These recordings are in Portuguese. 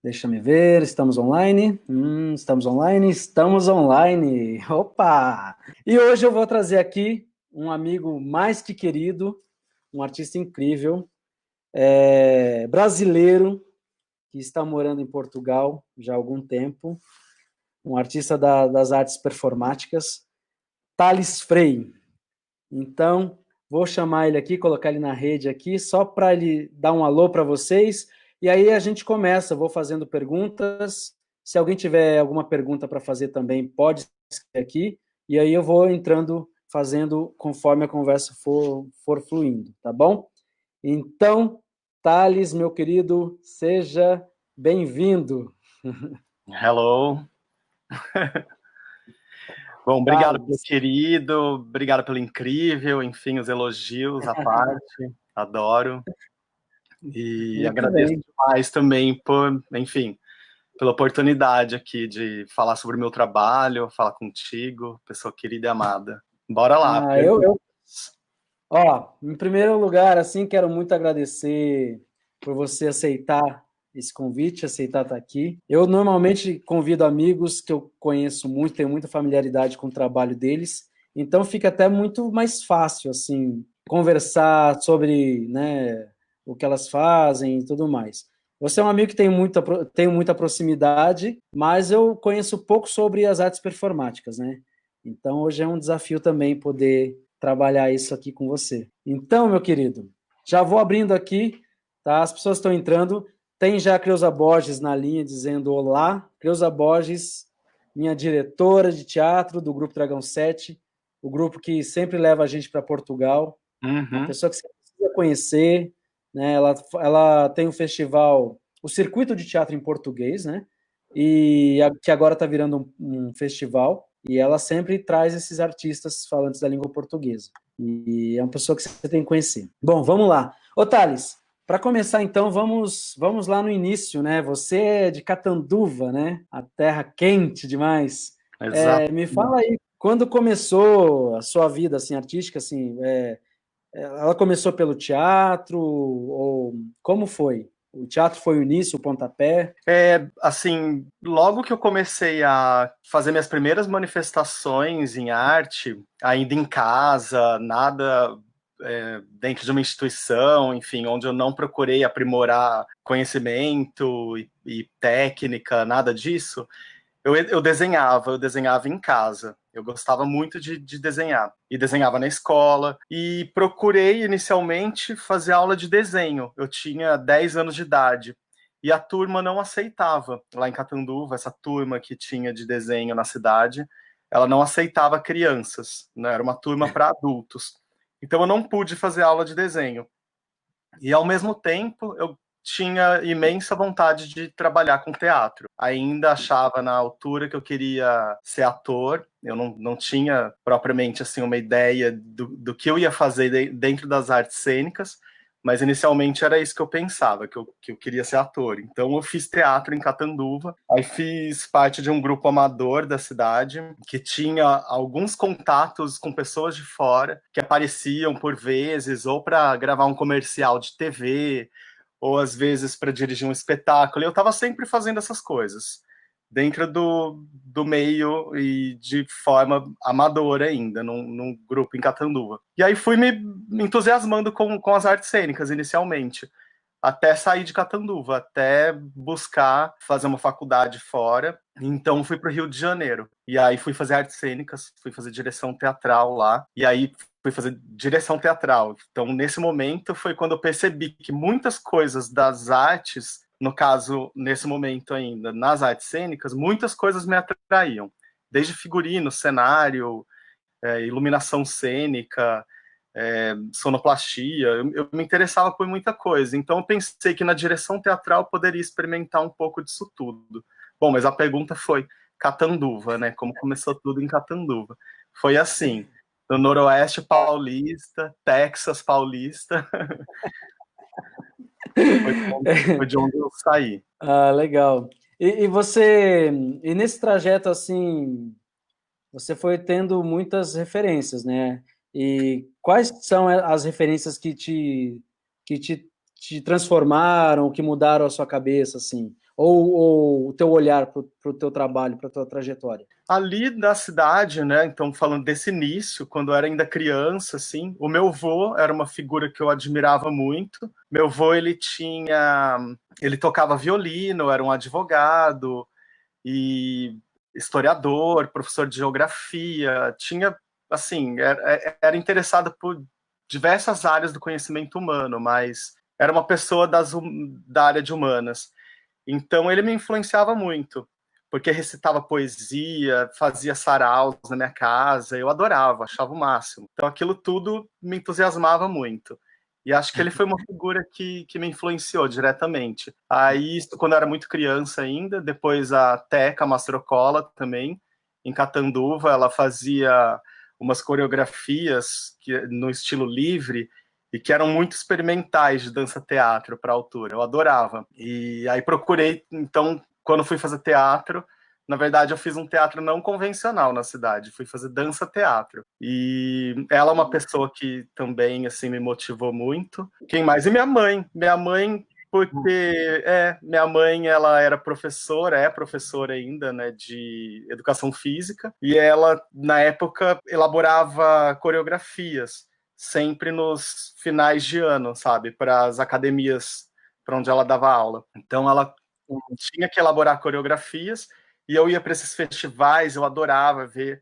Deixa-me ver, estamos online? Estamos online? Estamos online! Opa! E hoje eu vou trazer aqui um amigo mais que querido, um artista incrível, brasileiro, que está morando em Portugal já há algum tempo, um artista das artes performáticas, Thales Frei. Então, vou chamar ele aqui, colocar ele na rede aqui, só para ele dar um alô para vocês, e aí a gente começa, vou fazendo perguntas, se alguém tiver alguma pergunta para fazer também, pode escrever aqui, e aí eu vou entrando, fazendo conforme a conversa for fluindo, tá bom? Então, Thales, meu querido, seja bem-vindo. Hello. Bom, obrigado pelo Thales. querido, obrigado pelo incrível, enfim, os elogios à parte, adoro. E Muito agradeço bem. demais também por, enfim, pela oportunidade aqui de falar sobre o meu trabalho, falar contigo, pessoa querida e amada. Bora lá. Ah, Ó, em primeiro lugar, assim, quero muito agradecer por você aceitar esse convite, aceitar estar aqui. Eu normalmente convido amigos que eu conheço muito, tenho muita familiaridade com o trabalho deles, então fica até muito mais fácil, assim, conversar sobre, né, o que elas fazem e tudo mais. Você é um amigo que tem muita proximidade, mas eu conheço pouco sobre as artes performáticas, né? Então hoje é um desafio também poder trabalhar isso aqui com você. Então, meu querido, já vou abrindo aqui, tá? As pessoas estão entrando. Tem já a Creuza Borges na linha dizendo olá. Creuza Borges, minha diretora de teatro do Grupo Dragão 7, o grupo que sempre leva a gente para Portugal. Uma Uhum. pessoa que você precisa conhecer, né? Ela tem um festival, o Circuito de Teatro em Português, né? Que agora está virando um festival, e ela sempre traz esses artistas falantes da língua portuguesa. E é uma pessoa que você tem que conhecer. Bom, vamos lá. Ô, Thales, para começar, então, vamos lá no início, né? Você é de Catanduva, né? A terra quente demais. Exato. Me fala aí, quando começou a sua vida, assim, artística, assim, ela começou pelo teatro, ou como foi? O teatro foi o início, o pontapé? Assim, logo que eu comecei a fazer minhas primeiras manifestações em arte, ainda em casa, nada dentro de uma instituição, enfim, onde eu não procurei aprimorar conhecimento e técnica, nada disso, eu desenhava em casa. Eu gostava muito de desenhar. E desenhava na escola. E procurei inicialmente fazer aula de desenho. Eu tinha 10 anos de idade. E a turma não aceitava. Lá em Catanduva, essa turma que tinha de desenho na cidade, ela não aceitava crianças, né? Era uma turma para adultos. Então eu não pude fazer aula de desenho. E ao mesmo tempo, eu tinha imensa vontade de trabalhar com teatro. Ainda achava na altura que eu queria ser ator. Eu não tinha propriamente assim uma ideia do que eu ia fazer dentro das artes cênicas, mas inicialmente era isso que eu pensava, que eu queria ser ator. Então eu fiz teatro em Catanduva, aí fiz parte de um grupo amador da cidade, que tinha alguns contatos com pessoas de fora, que apareciam por vezes, ou para gravar um comercial de TV, ou às vezes para dirigir um espetáculo. E eu estava sempre fazendo essas coisas, dentro do meio e de forma amadora ainda, num grupo em Catanduva. E aí fui me entusiasmando com as artes cênicas inicialmente, até sair de Catanduva, até buscar fazer uma faculdade fora. Então fui para o Rio de Janeiro. E aí fui fazer artes cênicas, fui fazer direção teatral lá. E aí fui fazer direção teatral. Então nesse momento foi quando eu percebi que muitas coisas das artes, no caso, nesse momento ainda, nas artes cênicas, muitas coisas me atraíam. Desde figurino, cenário, iluminação cênica, sonoplastia, eu me interessava por muita coisa. Então eu pensei que na direção teatral eu poderia experimentar um pouco disso tudo. Bom, mas a pergunta foi Catanduva, né? Como começou tudo em Catanduva. Foi assim, no Noroeste Paulista, Texas Paulista, foi de onde eu saí. Ah, legal. E nesse trajeto, assim, você foi tendo muitas referências, né? E quais são as referências que te transformaram, que mudaram a sua cabeça, assim? ou o teu olhar para o teu trabalho, para a tua trajetória? Ali da cidade, né? Então, falando desse início, quando eu era ainda criança, assim, o meu avô era uma figura que eu admirava muito. Meu avô, ele tocava violino, era um advogado e historiador, professor de geografia, tinha, assim, era interessado por diversas áreas do conhecimento humano, mas era uma pessoa da área de humanas. Então ele me influenciava muito, porque recitava poesia, fazia saraus na minha casa, eu adorava, achava o máximo. Então aquilo tudo me entusiasmava muito. E acho que ele foi uma figura que me influenciou diretamente. Aí, isso quando eu era muito criança ainda, depois a Teca Mastrocola também, em Catanduva, ela fazia umas coreografias no estilo livre, e que eram muito experimentais de dança-teatro para a altura. Eu adorava. E aí procurei, então, quando fui fazer teatro, na verdade eu fiz um teatro não convencional na cidade, fui fazer dança-teatro. E ela é uma pessoa que também, assim, me motivou muito. Quem mais? E minha mãe. Minha mãe, porque minha mãe, ela era professora, é professora ainda, né, de educação física, e ela na época elaborava coreografias sempre nos finais de ano, sabe, para as academias para onde ela dava aula. Então ela tinha que elaborar coreografias e eu ia para esses festivais, eu adorava ver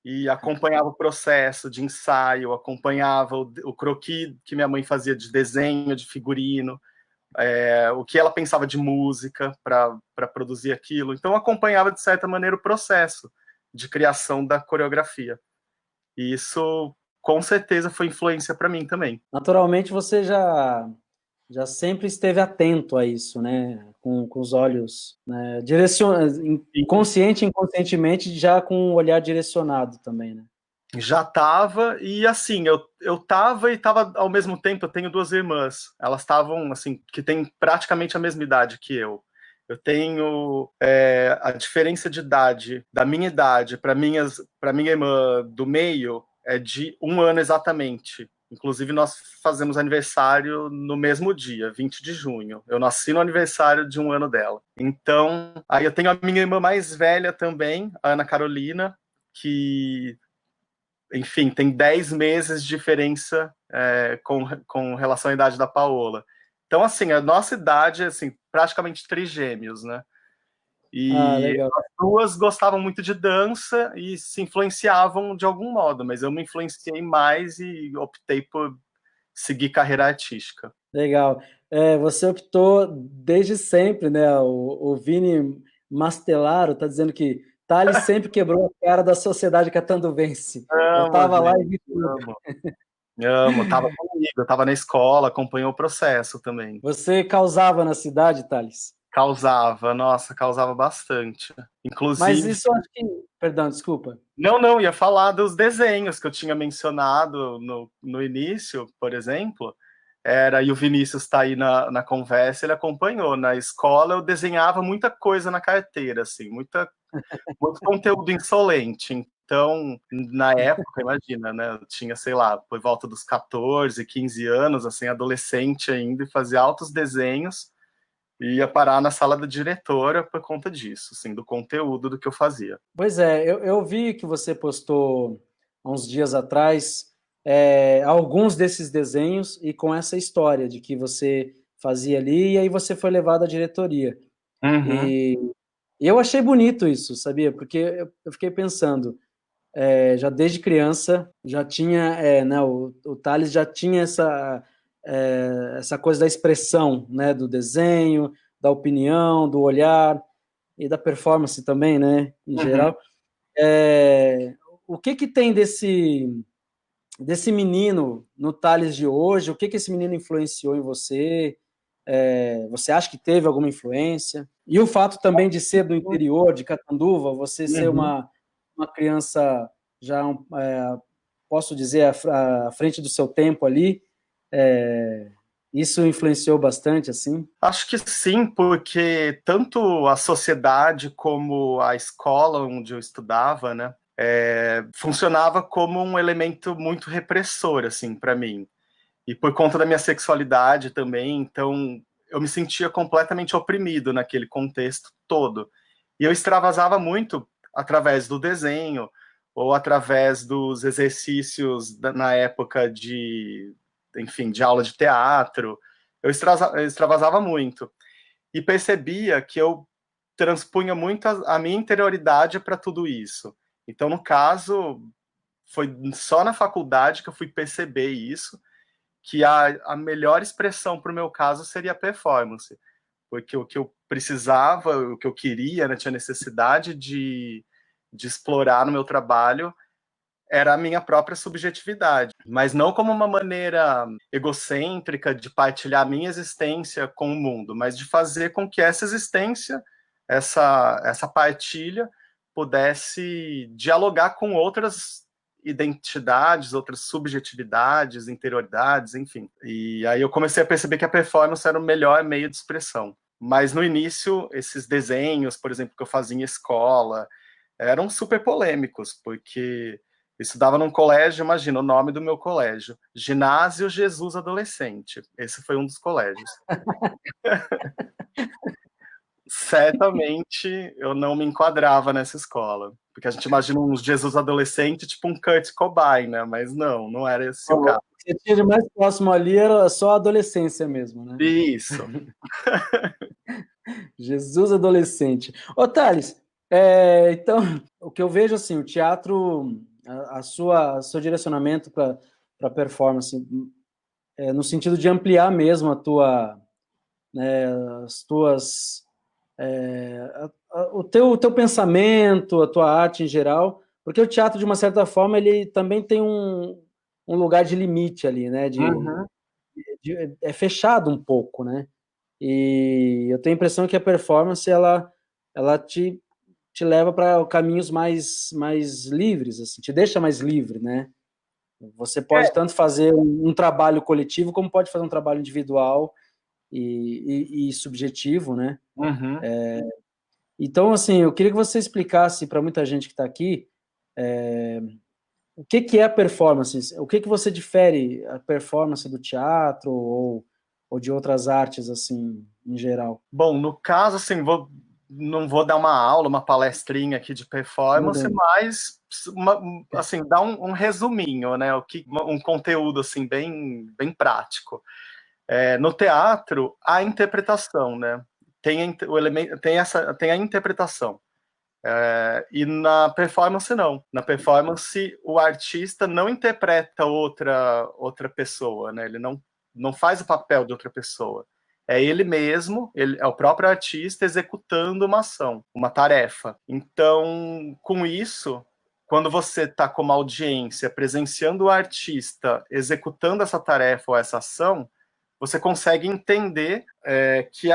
e acompanhava o processo de ensaio, acompanhava o croquis que minha mãe fazia de desenho, de figurino, o que ela pensava de música para produzir aquilo. Então, eu acompanhava, de certa maneira, o processo de criação da coreografia. E isso, com certeza, foi influência para mim também. Naturalmente, você já sempre esteve atento a isso, né? Com os olhos, né? Consciente e inconscientemente, já com o olhar direcionado também, né? Já estava, e assim, eu estava e estava ao mesmo tempo. Eu tenho duas irmãs, elas estavam, assim, que têm praticamente a mesma idade que eu. Eu tenho a diferença de idade, da minha idade para minha irmã do meio, é de 1 ano exatamente. Inclusive, nós fazemos aniversário no mesmo dia, 20 de junho. Eu nasci no aniversário de 1 ano dela. Então, aí eu tenho a minha irmã mais velha também, a Ana Carolina, que, enfim, tem 10 meses de diferença com relação à idade da Paola. Então, assim, a nossa idade é, assim, praticamente trigêmeos, né? E Legal. as duas gostavam muito de dança e se influenciavam de algum modo, mas eu me influenciei mais e optei por seguir carreira artística. Legal. Você optou desde sempre, né? O Vini Mastelaro está dizendo que Thales sempre quebrou a cara da sociedade catanduvense. Eu Amo, estava lá e gente, vi tudo. amo. Amo, tava comigo, tava na escola, acompanhou o processo também. Você causava na cidade, Thales? Causava, nossa, causava bastante. Mas Inclusive, isso eu acho que. Perdão, desculpa. não, ia falar dos desenhos que eu tinha mencionado no início, por exemplo. E o Vinícius está aí na conversa, ele acompanhou. Na escola eu desenhava muita coisa na carteira, assim, muito conteúdo insolente. Então, na época, imagina, né? Eu tinha, sei lá, por volta dos 14, 15 anos, assim, adolescente ainda, e fazia altos desenhos e ia parar na sala da diretora por conta disso, assim, do conteúdo do que eu fazia. Pois é, eu vi que você postou há uns dias atrás alguns desses desenhos e com essa história de que você fazia ali e aí você foi levado à diretoria. Uhum. E eu achei bonito isso, sabia? Porque eu fiquei pensando, já desde criança, já tinha, né, o Thales já tinha essa coisa da expressão, né, do desenho, da opinião, do olhar e da performance também, né, em Uhum. geral. O que tem desse menino no Thales de hoje? O que esse menino influenciou em você? Você acha que teve alguma influência? E o fato também de ser do interior, de Catanduva, você ser Uhum. uma criança já, posso dizer, à frente do seu tempo ali, isso influenciou bastante, assim? Acho que sim, porque tanto a sociedade como a escola onde eu estudava, né, funcionava como um elemento muito repressor, assim, para mim. E por conta da minha sexualidade também, então eu me sentia completamente oprimido naquele contexto todo. E eu extravasava muito através do desenho, ou através dos exercícios na época de, enfim, de aula de teatro. Eu extravasava muito. E percebia que eu transpunha muito a minha interioridade para tudo isso. Então, no caso, foi só na faculdade que eu fui perceber isso, que a melhor expressão para o meu caso seria a performance, porque o que eu precisava, o que eu queria, né, tinha necessidade de explorar no meu trabalho era a minha própria subjetividade, mas não como uma maneira egocêntrica de partilhar a minha existência com o mundo, mas de fazer com que essa existência, essa partilha, pudesse dialogar com outras identidades, outras subjetividades, interioridades, enfim. E aí eu comecei a perceber que a performance era o melhor meio de expressão. Mas no início, esses desenhos, por exemplo, que eu fazia em escola, eram super polêmicos, porque eu estudava num colégio, imagina o nome do meu colégio, Ginásio Jesus Adolescente. Esse foi um dos colégios. Certamente eu não me enquadrava nessa escola, porque a gente imagina um Jesus adolescente, tipo um Kurt Cobain, né? Mas não era esse o caso. O que tinha de mais próximo ali era só a adolescência mesmo, né? Isso. Jesus adolescente. Ô, Thales, então, o que eu vejo, assim, o teatro, seu direcionamento para performance, no sentido de ampliar mesmo as tuas, o teu pensamento, a tua arte em geral, porque o teatro, de uma certa forma, ele também tem um lugar de limite ali, né? É fechado um pouco, né? E eu tenho a impressão que a performance ela te leva para caminhos mais livres, assim, te deixa mais livre, né? Você pode tanto fazer um trabalho coletivo como pode fazer um trabalho individual e subjetivo, né? Uhum. Então, assim, eu queria que você explicasse para muita gente que está aqui o que é a performance, o que você difere a performance do teatro ou de outras artes, assim, em geral. Bom, no caso, assim, não vou dar uma aula, uma palestrinha aqui de performance, mas assim, dar um resuminho, né? Um conteúdo assim bem prático. No teatro, a interpretação, né? O elemento, tem a interpretação. E na performance não. Na performance, o artista não interpreta outra pessoa, né? Ele não faz o papel de outra pessoa. É ele mesmo, ele é o próprio artista executando uma ação, uma tarefa. Então, com isso, quando você está como audiência presenciando o artista executando essa tarefa ou essa ação, você consegue entender que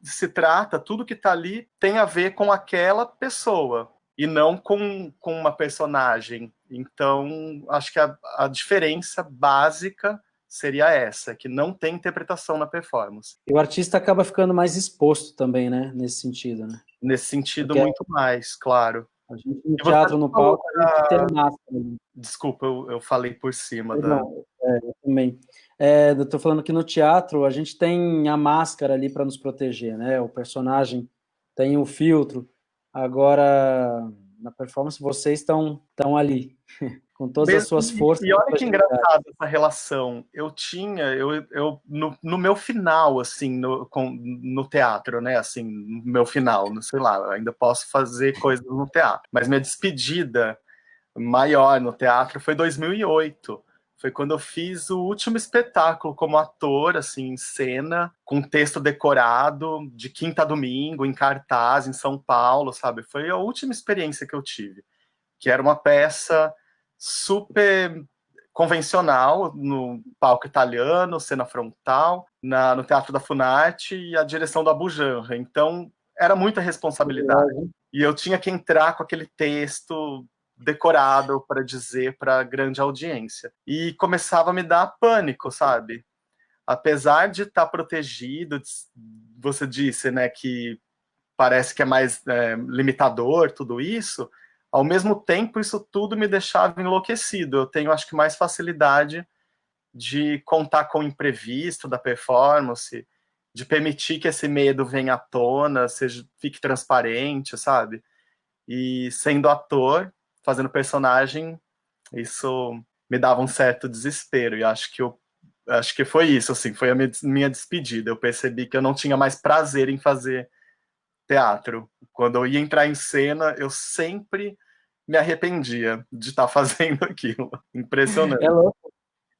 se trata, tudo que está ali tem a ver com aquela pessoa e não com uma personagem. Então, acho que a diferença básica seria essa, que não tem interpretação na performance. E o artista acaba ficando mais exposto também, né? Nesse sentido, né? Nesse sentido, porque muito mais, claro. a gente no teatro, no palco, a gente tem a máscara. Desculpa, eu falei por cima Não, eu também. Eu tô falando que no teatro a gente tem a máscara ali para nos proteger, né? O personagem tem o filtro. Agora, na performance, vocês estão ali, com todas as suas forças. E olha que engraçado essa relação. Eu no meu final, assim, no teatro, né? Assim, no meu final, não sei lá, ainda posso fazer coisas no teatro. Mas minha despedida maior no teatro foi 2008. Foi quando eu fiz o último espetáculo como ator, assim, em cena, com texto decorado, de quinta a domingo, em cartaz, em São Paulo, sabe? Foi a última experiência que eu tive. Que era uma peça super convencional, no palco italiano, cena frontal, no Teatro da Funarte e a direção do Abu Janra. Então, era muita responsabilidade. E eu tinha que entrar com aquele texto decorado para dizer para a grande audiência. E começava a me dar pânico, sabe? Apesar de estar protegido, você disse, né, que parece que é mais limitador tudo isso, ao mesmo tempo isso tudo me deixava enlouquecido. Eu tenho, acho que, mais facilidade de contar com o imprevisto da performance de permitir que esse medo venha à tona, seja, fique transparente, sabe? E sendo ator, fazendo personagem, isso me dava um certo desespero. E acho que foi isso, assim, foi a minha despedida. Eu percebi que eu não tinha mais prazer em fazer teatro. Quando eu ia entrar em cena, eu sempre me arrependia de estar fazendo aquilo. Impressionante.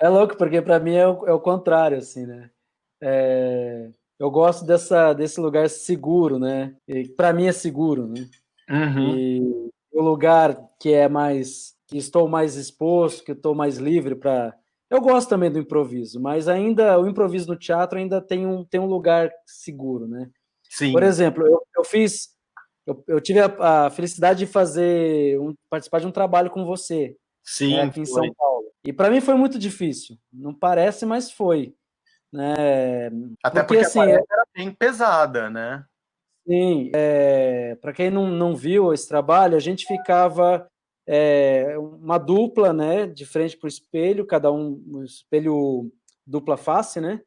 É louco porque para mim é o contrário, assim, né? Eu gosto desse lugar seguro, né? Para mim é seguro, né? Uhum. E o lugar que é mais, que estou mais exposto, que estou mais livre para. Eu gosto também do improviso, mas ainda o improviso no teatro ainda tem um lugar seguro, né? Por Sim, exemplo, eu tive a felicidade de participar de um trabalho com você, né, sim, aqui em São foi. Paulo. E para mim foi muito difícil. Não parece, mas foi, né? Até Porque porque a assim, tarefa era bem pesada, né? sim, para quem não viu esse trabalho, a gente ficava uma dupla, né, de frente para o espelho, cada um espelho dupla face, né?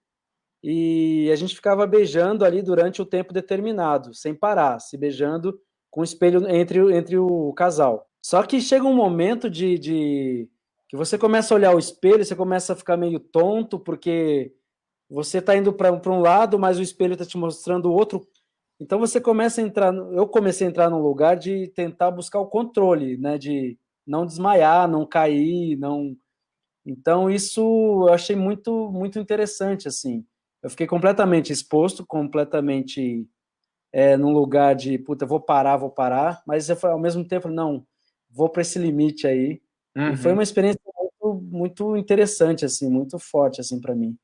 E a gente ficava beijando ali durante o tempo determinado, sem parar, se beijando com o espelho entre o casal. Só que chega um momento que você começa a olhar o espelho, você começa a ficar meio tonto, porque você está indo para um lado, mas o espelho está te mostrando o outro. Então você começa a entrar. Eu comecei a entrar num lugar de tentar buscar o controle, né? De não desmaiar, não cair, não. Então isso eu achei muito interessante, assim. Eu fiquei completamente exposto, completamente num lugar de, puta, vou parar, mas ao mesmo tempo, não, vou para esse limite aí. E foi Uhum. uma experiência muito interessante, assim, muito forte, assim, para mim.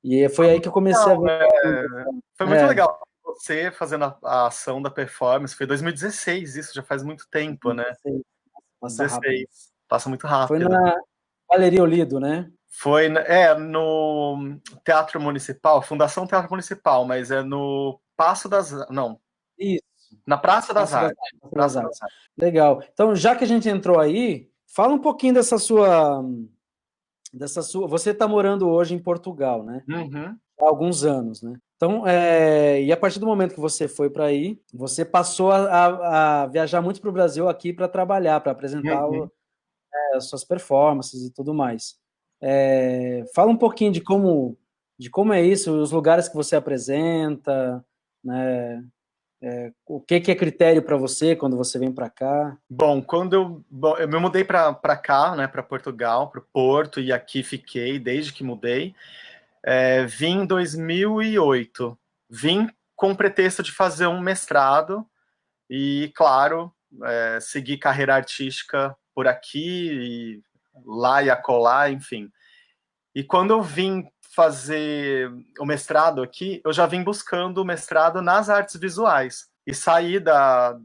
E foi aí que eu comecei a Não, ver. foi muito É, legal você fazendo a ação da performance. Foi 2016, isso já faz muito tempo, né? passa rápido. 16, passa muito Foi rápido. na Galeria Olido, né? Foi, no Teatro Municipal, Fundação Teatro Municipal, mas é no Paço das, não, Isso, na Praça das Praça das Artes. Artes. Praça das Praça das Artes. Artes. Legal. Então, já que a gente entrou aí, fala um pouquinho dessa sua. Você está morando hoje em Portugal, né? Uhum, Há alguns anos, né? Então, e a partir do momento que você foi para aí, você passou a viajar muito para o Brasil aqui para trabalhar, para apresentar uhum. as suas performances e tudo mais. Fala um pouquinho de como é isso, os lugares que você apresenta, né? O que é critério para você quando você vem para cá? Bom, eu me mudei para cá, né, para Portugal, para o Porto, e aqui fiquei desde que mudei. Vim em 2008. Vim com o pretexto de fazer um mestrado e, claro, seguir carreira artística por aqui, e lá e acolá, enfim. E quando eu vim fazer o mestrado aqui, eu já vim buscando o mestrado nas artes visuais e saí da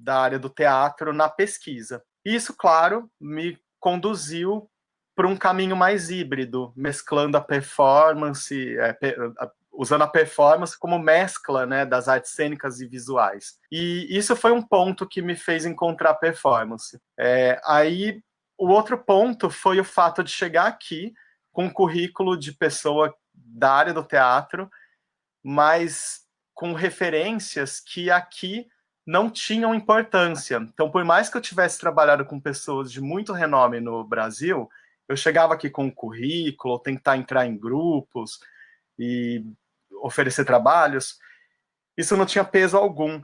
área do teatro na pesquisa. Isso, claro, me conduziu para um caminho mais híbrido, mesclando a performance, usando a performance como mescla, né, das artes cênicas e visuais. E isso foi um ponto que me fez encontrar performance. Aí, o outro ponto foi o fato de chegar aqui com um currículo de pessoa da área do teatro, mas com referências que aqui não tinham importância. Então, por mais que eu tivesse trabalhado com pessoas de muito renome no Brasil, eu chegava aqui com um currículo, tentar entrar em grupos e oferecer trabalhos, isso não tinha peso algum.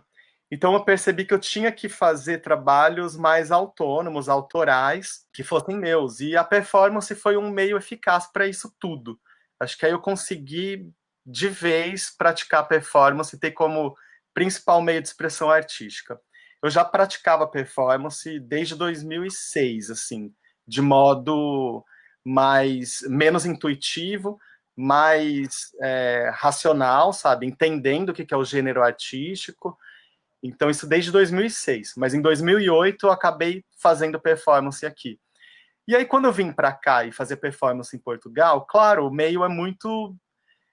Então eu percebi que eu tinha que fazer trabalhos mais autônomos, autorais, que fossem meus. E a performance foi um meio eficaz para isso tudo. Acho que aí eu consegui de vez praticar performance e ter como principal meio de expressão artística. Eu já praticava performance desde 2006, assim, de modo mais menos intuitivo, mais racional, sabe, entendendo o que é o gênero artístico. Então, isso desde 2006. Mas em 2008 eu acabei fazendo performance aqui. E aí, quando eu vim para cá e fazer performance em Portugal, claro, o meio é muito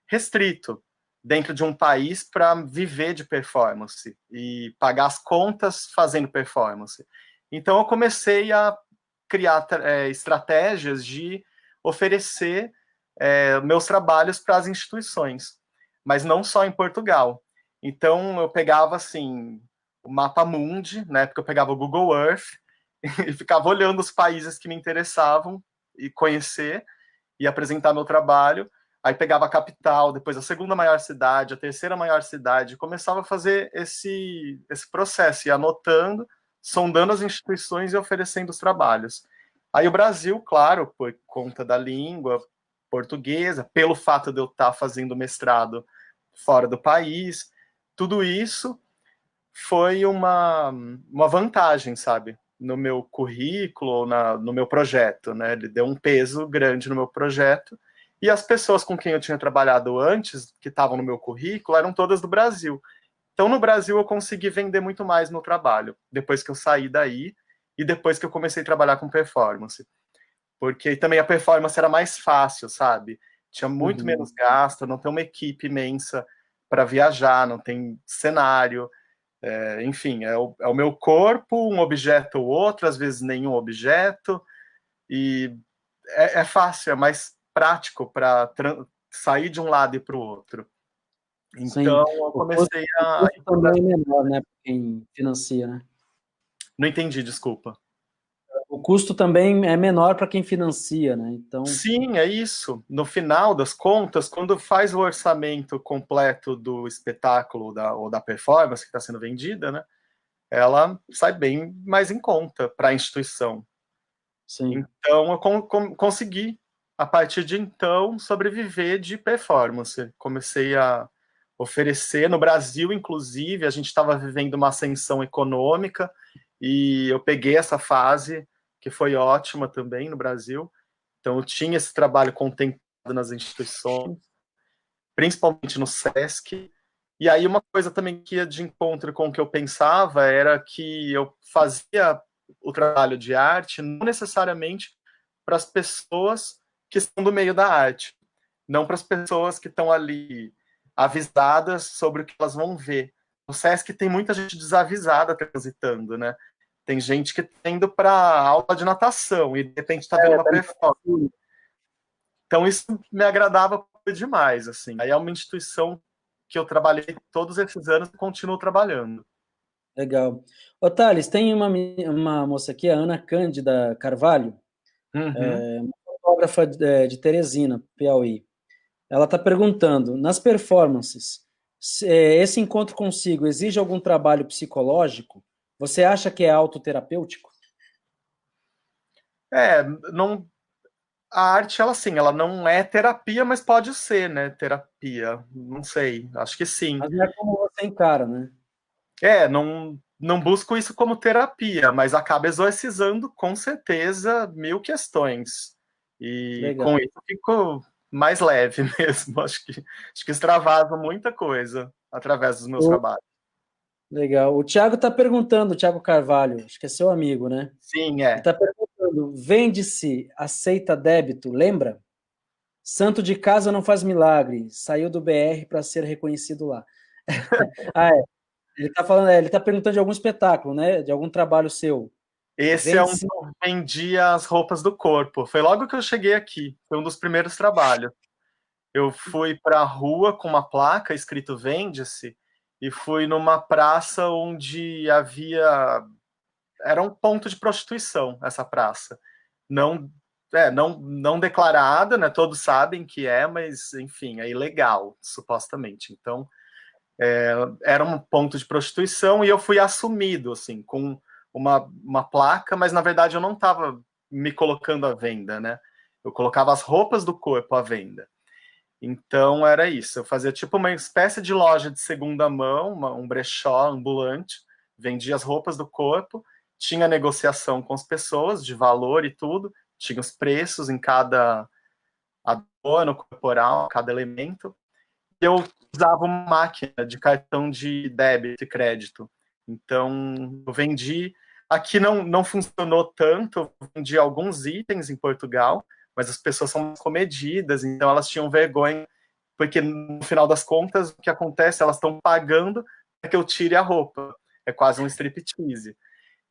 restrito dentro de um país para viver de performance e pagar as contas fazendo performance. Então, eu comecei a criar estratégias de oferecer meus trabalhos para as instituições. mas não só em Portugal. Então eu pegava assim o mapa mundi, né, porque eu pegava o Google Earth e ficava olhando os países que me interessavam e conhecer e apresentar meu trabalho. Aí pegava a capital, depois a segunda maior cidade, a terceira maior cidade, começava a fazer esse processo, e anotando, sondando as instituições e oferecendo os trabalhos. Aí o Brasil, claro, por conta da língua portuguesa, pelo fato de eu estar fazendo mestrado fora do país, tudo isso foi uma vantagem, sabe? No meu currículo, no meu projeto, né? Ele deu um peso grande no meu projeto. E as pessoas com quem eu tinha trabalhado antes, que estavam no meu currículo, eram todas do Brasil. Então, no Brasil, eu consegui vender muito mais meu trabalho, depois que eu saí daí e depois que eu comecei a trabalhar com performance. Porque também a performance era mais fácil, sabe? Tinha muito menos gasto, não tem uma equipe imensa para viajar, não tem cenário. Enfim, é o meu corpo, um objeto ou outro, às vezes nenhum objeto, e é fácil, é mais prático para sair de um lado e para o outro. Sim. Então, eu O custo, comecei o a... custo também é menor, né, para quem financia, né? Não entendi, desculpa. O custo também é menor para quem financia, né? Então, Sim, é isso. No final das contas, quando faz o orçamento completo do espetáculo ou da performance que está sendo vendida, né, ela sai bem mais em conta para a instituição. sim. Então, eu consegui, a partir de então, sobreviver de performance. Comecei a oferecer, no Brasil, inclusive, a gente estava vivendo uma ascensão econômica, e eu peguei essa fase, que foi ótima também no Brasil. Então, eu tinha esse trabalho contemplado nas instituições, principalmente no SESC. E aí, uma coisa também que ia de encontro com o que eu pensava era que eu fazia o trabalho de arte não necessariamente para as pessoas que estão do meio da arte, não para as pessoas que estão ali avisadas sobre o que elas vão ver. No SESC tem muita gente desavisada transitando, né? Tem gente que está indo para aula de natação e de repente está vendo uma performance. Então isso me agradava demais, assim. Aí é uma instituição que eu trabalhei todos esses anos e continuo trabalhando. Legal. Ô, Thales, tem uma moça aqui, a Ana Cândida Carvalho, Uhum. uma fotógrafa de Teresina, Piauí. Ela está perguntando, nas performances, esse encontro consigo exige algum trabalho psicológico? Você acha que é autoterapêutico? Não, a arte, ela sim, ela não é terapia, mas pode ser, né? Terapia, não sei, acho que sim. Mas não é como você encara, né? Não busco isso como terapia, mas acaba exorcizando com certeza mil questões. E Legal. com isso eu fico mais leve mesmo. Acho que extravaso muita coisa através dos meus O, trabalhos. legal. O Thiago está perguntando, o Thiago Carvalho, acho que é seu amigo, né? Sim, Ele está perguntando, vende-se, aceita débito, lembra? Santo de casa não faz milagre, saiu do BR para ser reconhecido lá. Ah, é. Ele está falando, ele está perguntando de algum espetáculo, né? De algum trabalho seu. Esse é um que Vende-se. eu vendia as roupas do corpo. Foi logo que eu cheguei aqui. Foi um dos primeiros trabalhos. Eu fui para a rua com uma placa escrito Vende-se e fui numa praça onde havia... Era um ponto de prostituição, essa praça. Não, não declarada, né? Todos sabem que é, mas, enfim, é ilegal, supostamente. Então, era um ponto de prostituição e eu fui assumido, assim, com uma placa, mas, na verdade, eu não estava me colocando à venda, né? Eu colocava as roupas do corpo à venda. Então, era isso. Eu fazia, tipo, uma espécie de loja de segunda mão, um brechó ambulante, vendia as roupas do corpo, tinha negociação com as pessoas de valor e tudo, tinha os preços em cada adorno corporal, cada elemento. Eu usava uma máquina de cartão de débito e crédito. Então, eu vendi. Aqui não funcionou tanto, eu vendi alguns itens em Portugal, mas as pessoas são mais comedidas, então elas tinham vergonha, porque no final das contas, o que acontece? Elas estão pagando para que eu tire a roupa. É quase um striptease.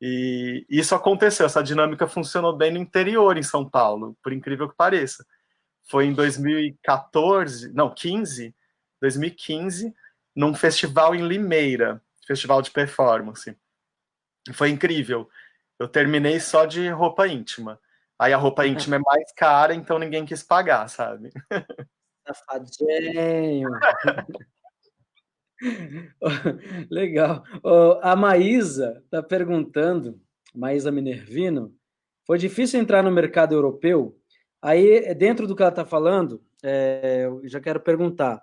E isso aconteceu, essa dinâmica funcionou bem no interior, em São Paulo, por incrível que pareça. Foi em 2014, não, 15, 2015, num festival em Limeira, festival de performance. Foi incrível. Eu terminei só de roupa íntima. Aí a roupa íntima é mais cara, então ninguém quis pagar, sabe? Safadinho. Legal. A Maísa está perguntando, Maísa Minervino, foi difícil entrar no mercado europeu? Aí, dentro do que ela está falando, eu já quero perguntar.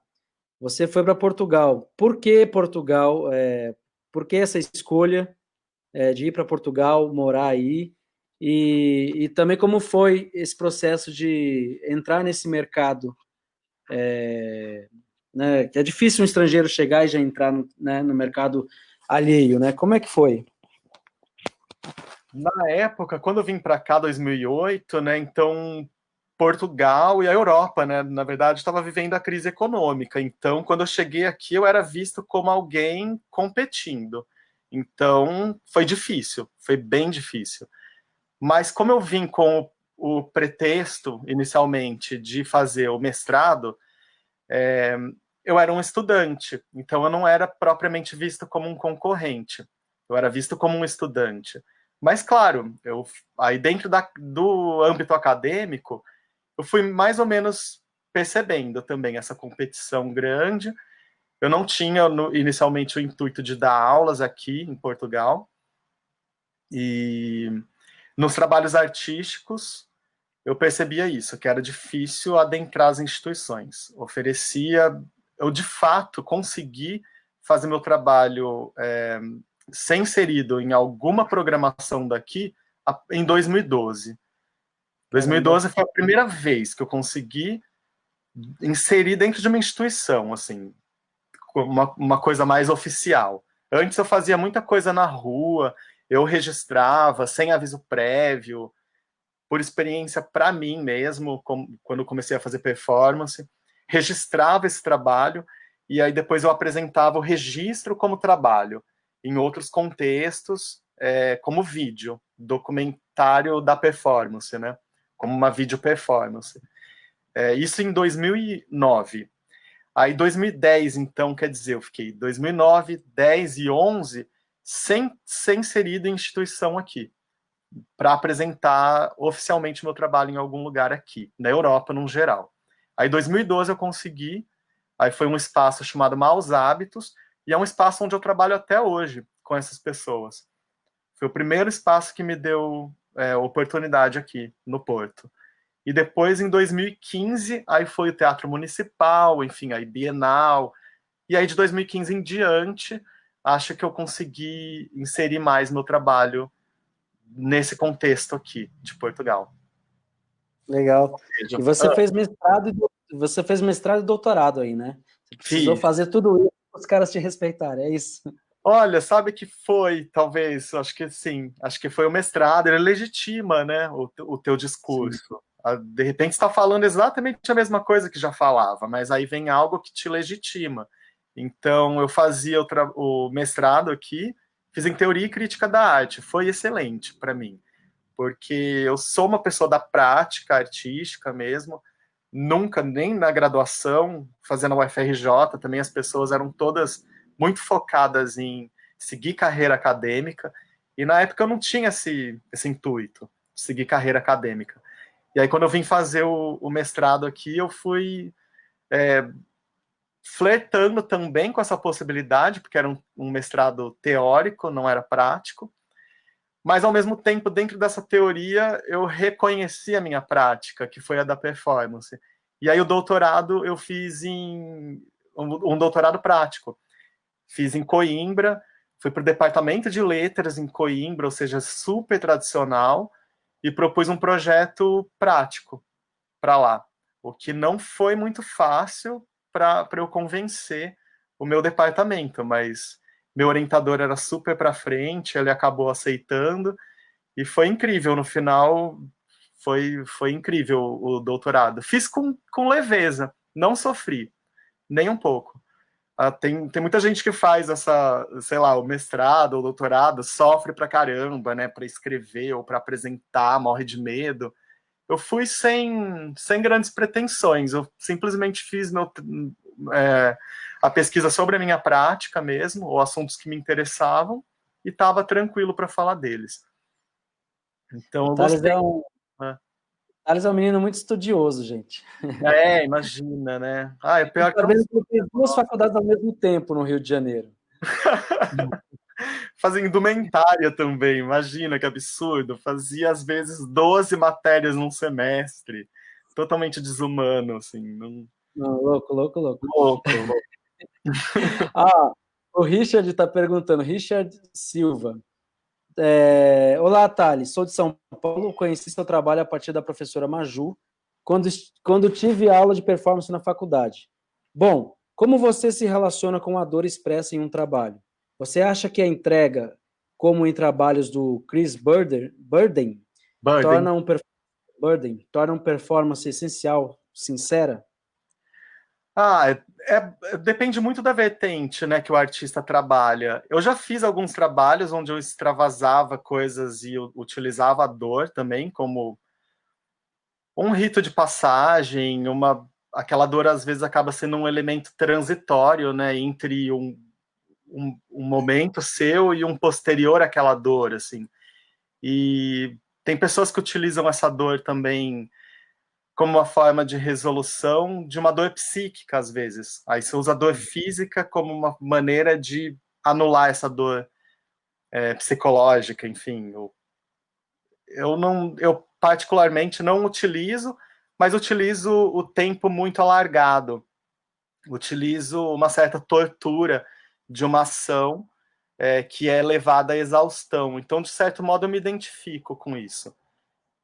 Você foi para Portugal. Por que Portugal? Por que essa escolha de ir para Portugal, morar aí? E também como foi esse processo de entrar nesse mercado, né? Que é difícil um estrangeiro chegar e já entrar no mercado alheio, né? Como é que foi? Na época, quando eu vim para cá, 2008, né, então Portugal e a Europa, né, na verdade, estava vivendo a crise econômica. Então, quando eu cheguei aqui, eu era visto como alguém competindo. Então, foi difícil, foi bem difícil. Mas como eu vim com o pretexto, inicialmente, de fazer o mestrado, eu era um estudante, então eu não era propriamente visto como um concorrente, eu era visto como um estudante. Mas, claro, aí dentro do âmbito acadêmico, eu fui mais ou menos percebendo também essa competição grande. Eu não tinha inicialmente o intuito de dar aulas aqui em Portugal, e nos trabalhos artísticos eu percebia isso, que era difícil adentrar as instituições. Eu de fato consegui fazer meu trabalho ser inserido em alguma programação daqui em 2012. Caramba. 2012 foi a primeira vez que eu consegui inserir dentro de uma instituição, assim, uma coisa mais oficial. Antes eu fazia muita coisa na rua, eu registrava sem aviso prévio, por experiência para mim mesmo, quando eu comecei a fazer performance, registrava esse trabalho e aí depois eu apresentava o registro como trabalho, em outros contextos, como vídeo, documentário da performance, né? Como uma vídeo performance. Isso em 2009. Aí 2010, então, quer dizer, eu fiquei 2009, 10 e 11 sem ser inserido em instituição aqui, para apresentar oficialmente meu trabalho em algum lugar aqui, na Europa, no geral. Aí, em 2012, eu consegui, aí foi um espaço chamado Maus Hábitos, e é um espaço onde eu trabalho até hoje com essas pessoas. Foi o primeiro espaço que me deu oportunidade aqui no Porto. E depois, em 2015, aí foi o Teatro Municipal, enfim, aí Bienal, e aí de 2015 em diante, acho que eu consegui inserir mais meu trabalho nesse contexto aqui de Portugal. Legal. E você Ah, fez mestrado e doutorado aí, né? Você precisou fiz. fazer tudo isso para os caras te respeitarem, é isso? Olha, sabe que foi, talvez, acho que sim, acho que foi o mestrado, ele legitima, né, o teu Sim. discurso. De repente está falando exatamente a mesma coisa que já falava, mas aí vem algo que te legitima. Então, eu fazia o mestrado aqui, fiz em teoria e crítica da arte, foi excelente para mim, porque eu sou uma pessoa da prática artística mesmo, nunca, nem na graduação, fazendo a UFRJ, também as pessoas eram todas muito focadas em seguir carreira acadêmica, e na época eu não tinha esse intuito de seguir carreira acadêmica. E aí, quando eu vim fazer o mestrado aqui, eu fui flertando também com essa possibilidade, porque era um mestrado teórico, não era prático, mas ao mesmo tempo, dentro dessa teoria, eu reconheci a minha prática, que foi a da performance. E aí o doutorado eu fiz em um doutorado prático. Fiz em Coimbra, fui para o departamento de letras em Coimbra, ou seja, super tradicional, e propus um projeto prático para lá, o que não foi muito fácil para eu convencer o meu departamento, mas meu orientador era super para frente, ele acabou aceitando, e foi incrível. No final, foi incrível o doutorado. Fiz com leveza, não sofri, nem um pouco. Tem muita gente que faz sei lá, o mestrado, o doutorado, sofre pra caramba, né, para escrever ou para apresentar, morre de medo. Eu fui sem grandes pretensões, eu simplesmente fiz a pesquisa sobre a minha prática mesmo, ou assuntos que me interessavam, e estava tranquilo para falar deles. Então eu gostei. Né? Thales é um menino muito estudioso, gente. Imagina, né? É pior que eu Sabendo que eu fiz 2 faculdades ao mesmo tempo no Rio de Janeiro. Fazia indumentária também, imagina que absurdo. Fazia, às vezes, 12 matérias num semestre. Totalmente desumano, assim. Não... Louco. Louco. O Richard está perguntando, Richard Silva. Olá, Thales, sou de São Paulo, conheci seu trabalho a partir da professora Maju, quando tive aula de performance na faculdade. Bom, como você se relaciona com a dor expressa em um trabalho? Você acha que a entrega, como em trabalhos do Chris Burden, torna um performance essencial, sincera? Depende muito da vertente, né, que o artista trabalha. Eu já fiz alguns trabalhos onde eu extravasava coisas e eu utilizava a dor também como um rito de passagem, aquela dor às vezes acaba sendo um elemento transitório, né, entre um momento seu e um posterior àquela dor, assim. E tem pessoas que utilizam essa dor também como uma forma de resolução de uma dor psíquica, às vezes. Aí você usa a dor física como uma maneira de anular essa dor psicológica, enfim. Eu particularmente não utilizo, mas utilizo o tempo muito alargado. Utilizo uma certa tortura de uma ação que é levada à exaustão. Então, de certo modo, eu me identifico com isso.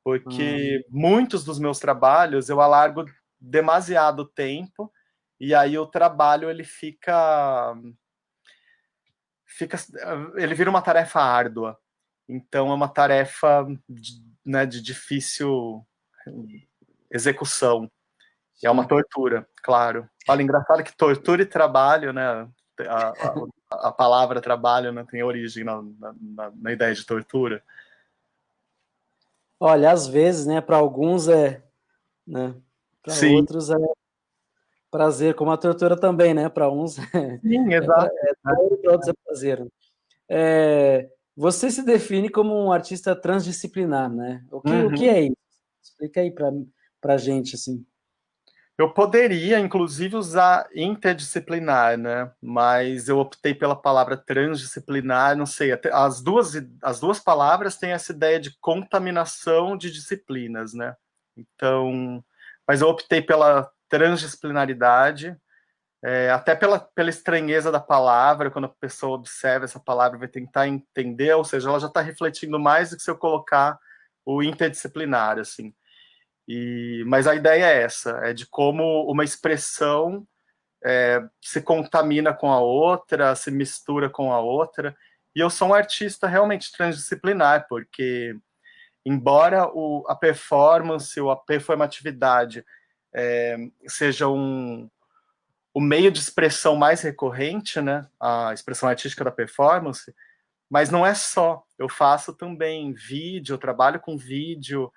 Porque muitos dos meus trabalhos eu alargo demasiado tempo e aí o trabalho ele ele vira uma tarefa árdua. Então é uma tarefa de difícil execução. É uma tortura, claro. Olha, engraçado que tortura e trabalho, né? A palavra trabalho, né, tem origem na ideia de tortura. Olha, às vezes, né, para alguns né, para outros é prazer, como a tortura também, né, para uns Sim, exato. para outros é prazer. Você se define como um artista transdisciplinar, né? O que é isso? Explica aí para a gente, assim. Eu poderia, inclusive, usar interdisciplinar, né? Mas eu optei pela palavra transdisciplinar, não sei, as duas palavras têm essa ideia de contaminação de disciplinas, né? Então, mas eu optei pela transdisciplinaridade, até pela estranheza da palavra, quando a pessoa observa essa palavra, vai tentar entender, ou seja, ela já está refletindo mais do que se eu colocar o interdisciplinar, assim. Mas a ideia é essa, é de como uma expressão se contamina com a outra, se mistura com a outra. E eu sou um artista realmente transdisciplinar, porque embora a performance ou a performatividade seja o meio de expressão mais recorrente, né, a expressão artística da performance, mas não é só. Eu faço também vídeo, eu trabalho com vídeo,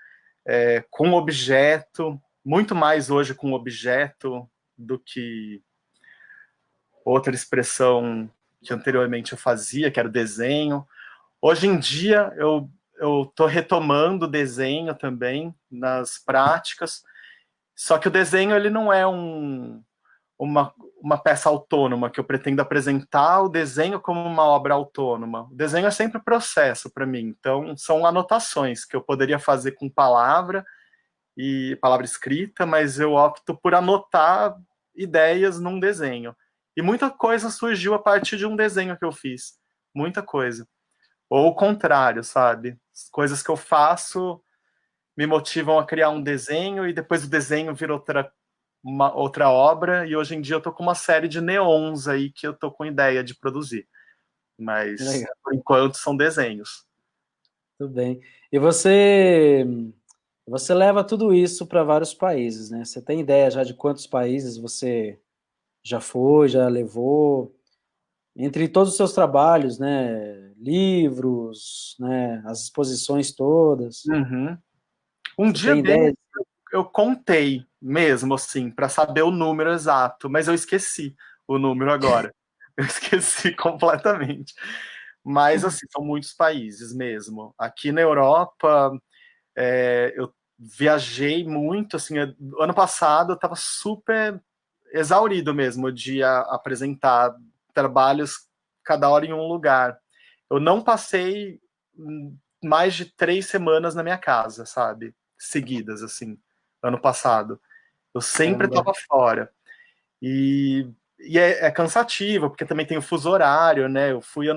com objeto, muito mais hoje com objeto do que outra expressão que anteriormente eu fazia, que era o desenho. Hoje em dia eu estou retomando o desenho também nas práticas, só que o desenho ele não é uma peça autônoma que eu pretendo apresentar o desenho como uma obra autônoma. O desenho é sempre processo para mim, então são anotações que eu poderia fazer com palavra escrita, mas eu opto por anotar ideias num desenho. E muita coisa surgiu a partir de um desenho que eu fiz. Muita coisa. Ou o contrário, sabe? Coisas que eu faço me motivam a criar um desenho e depois o desenho vira outra obra, e hoje em dia eu tô com uma série de neons aí que eu tô com ideia de produzir. Mas, legal, por enquanto, são desenhos. Tudo bem. E você leva tudo isso para vários países, né? Você tem ideia já de quantos países você já foi, já levou? Entre todos os seus trabalhos, né? Livros, né? As exposições todas. Um Você dia tem ideia? eu contei mesmo, assim, para saber o número exato, mas eu esqueci o número agora. Eu esqueci completamente. Mas, assim, são muitos países mesmo. Aqui na Europa, eu viajei muito, assim, ano passado eu estava super exaurido mesmo de apresentar trabalhos cada hora em um lugar. Eu não passei mais de 3 semanas na minha casa, sabe? Seguidas, assim, ano passado. Eu sempre Caramba. estava fora. E é cansativo, porque também tem o fuso horário, né? Eu fui,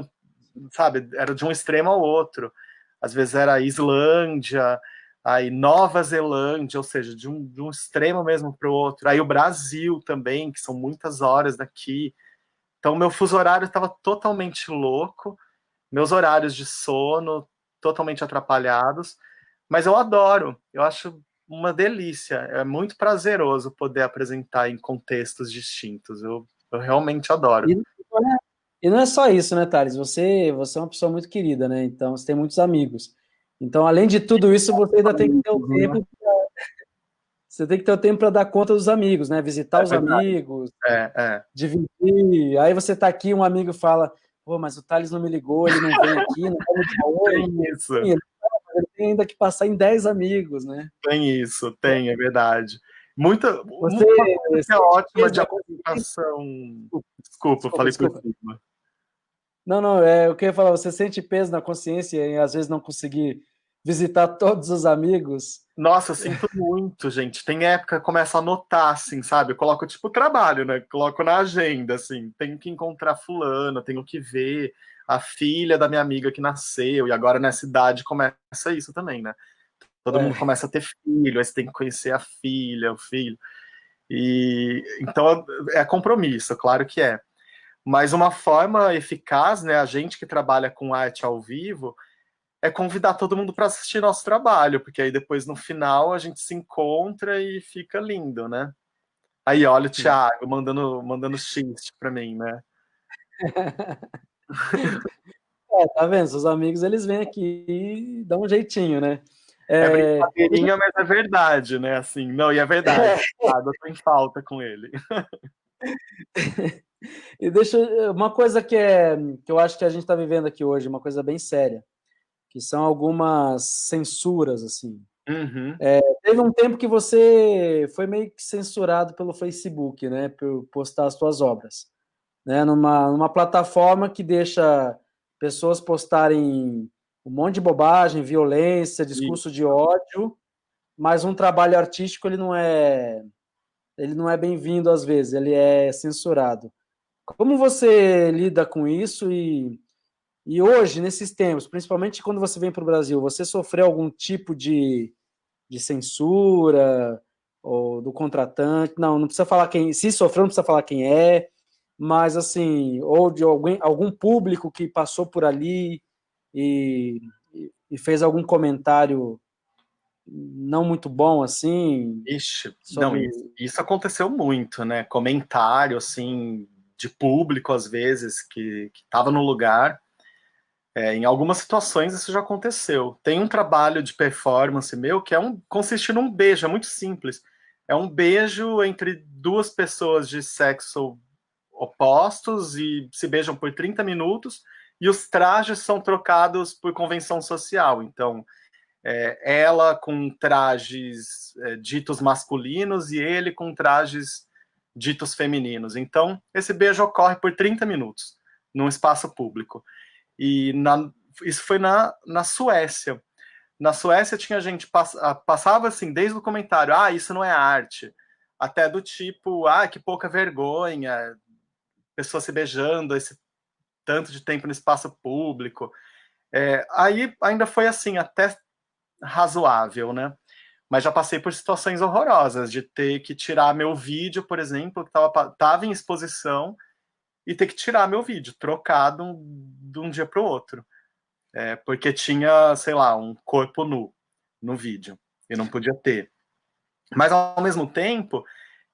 sabe, era de um extremo ao outro. Às vezes era Islândia, aí Nova Zelândia, ou seja, de um extremo mesmo para o outro. Aí o Brasil também, que são muitas horas daqui. Então, meu fuso horário estava totalmente louco, meus horários de sono totalmente atrapalhados, mas eu adoro, eu acho uma delícia, é muito prazeroso poder apresentar em contextos distintos, eu realmente adoro. E não é, e não é só isso, né, Thales? Você é uma pessoa muito querida, né? Então, você tem muitos amigos. Então, além de tudo isso, você ainda tem que ter o tempo, você tem que ter o tempo para dar conta dos amigos, né? Visitar É os verdade. amigos, É. dividir. Aí você está aqui, um amigo fala, pô, mas o Thales não me ligou, ele não vem aqui, não vai me dar oi. Tem isso, Sim, ele tem ainda que passar em 10 amigos, né? tem, é verdade. Você Uma coisa que é sente ótima peso de na consciência? apresentação. Desculpa, eu Desculpa, falei por desculpa. cima. Não, não, eu queria falar, você sente peso na consciência em às vezes não conseguir visitar todos os amigos? Nossa, eu sinto muito, gente. Tem época que começa a anotar, assim, sabe? Eu coloco tipo trabalho, né? Coloco na agenda, assim. Tenho que encontrar fulano, tenho que ver a filha da minha amiga que nasceu. E agora nessa idade começa isso também, né? Todo mundo É. começa a ter filho, aí você tem que conhecer a filha, o filho. E então é compromisso, claro que é. Mas uma forma eficaz, né? A gente que trabalha com arte ao vivo é convidar todo mundo para assistir nosso trabalho, porque aí depois no final a gente se encontra e fica lindo, né? Aí olha o Thiago mandando X para mim, né? Tá vendo? Seus amigos, eles vêm aqui e dão um jeitinho, né? É Deixa brincadeirinha, mas é verdade, né? Assim, não, e é verdade. Ah, eu tô em falta com ele. e deixa uma coisa que eu acho que a gente está vivendo aqui hoje, uma coisa bem séria, que são algumas censuras, assim. Uhum. Teve um tempo que você foi meio que censurado pelo Facebook, né, por postar as suas obras, né, numa plataforma que deixa pessoas postarem um monte de bobagem, violência, E, discurso de ódio, mas um trabalho artístico ele não é bem-vindo às vezes, ele é censurado. Como você lida com isso e hoje, nesses tempos, principalmente quando você vem para o Brasil, você sofreu algum tipo de censura ou do contratante? Não, não precisa falar quem, se sofreu, não precisa falar quem é, mas assim, ou de algum público que passou por ali e, e fez algum comentário não muito bom assim ixi, não, sobre. isso aconteceu muito, né? Comentário, assim, de público, às vezes, que tava no lugar. Em algumas situações isso já aconteceu. Tem um trabalho de performance meu que consiste num beijo, é muito simples. É um beijo entre duas pessoas de sexo opostos e se beijam por 30 minutos e os trajes são trocados por convenção social. Então, ela com trajes ditos masculinos e ele com trajes ditos femininos. Então, esse beijo ocorre por 30 minutos num espaço público. E isso foi na Suécia. Na Suécia tinha gente passava assim, desde o comentário, isso não é arte, até do tipo, que pouca vergonha, pessoa se beijando esse tanto de tempo no espaço público. Aí ainda foi assim, até razoável, né? Mas já passei por situações horrorosas de ter que tirar meu vídeo, por exemplo, que estava em exposição, e ter que tirar meu vídeo, trocado de um dia para o outro. Porque tinha, sei lá, um corpo nu no vídeo e não podia ter. Mas ao mesmo tempo,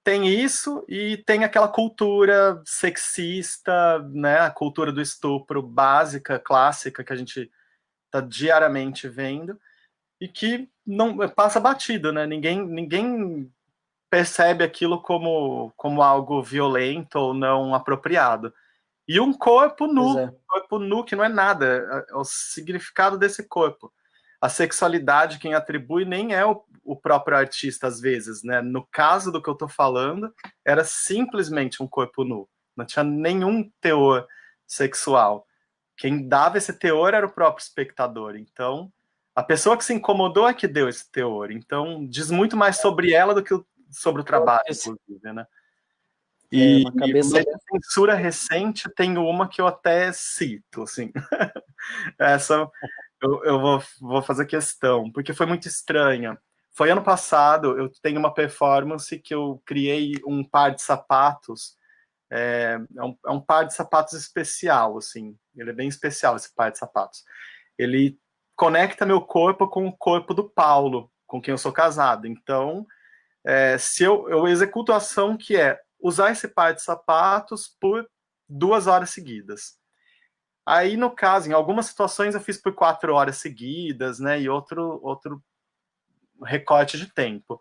tem isso e tem aquela cultura sexista, né, a cultura do estupro básica, clássica que a gente está diariamente vendo. e que não passa batido, né? Ninguém percebe aquilo como algo violento ou não apropriado. E um Pois é. corpo nu que não é nada, é o significado desse corpo. A sexualidade, quem atribui nem é o próprio artista, às vezes, né? No caso do que eu tô falando, era simplesmente um corpo nu. Não tinha nenhum teor sexual. Quem dava esse teor era o próprio espectador. Então, a pessoa que se incomodou é que deu esse teor. Então, diz muito mais sobre ela do que sobre o trabalho, inclusive, né? É E uma cabeça. mas de censura recente tem uma que eu até cito, assim. Essa eu vou fazer questão, porque foi muito estranha. Foi ano passado, eu tenho uma performance que eu criei um par de sapatos. É um par de sapatos especial, assim. Ele é bem especial, esse par de sapatos. Ele conecta meu corpo com o corpo do Paulo, com quem eu sou casado. Então, se eu executo a ação que é usar esse par de sapatos por 2 horas seguidas. Aí, no caso, em algumas situações eu fiz por 4 horas seguidas, né? E outro recorte de tempo.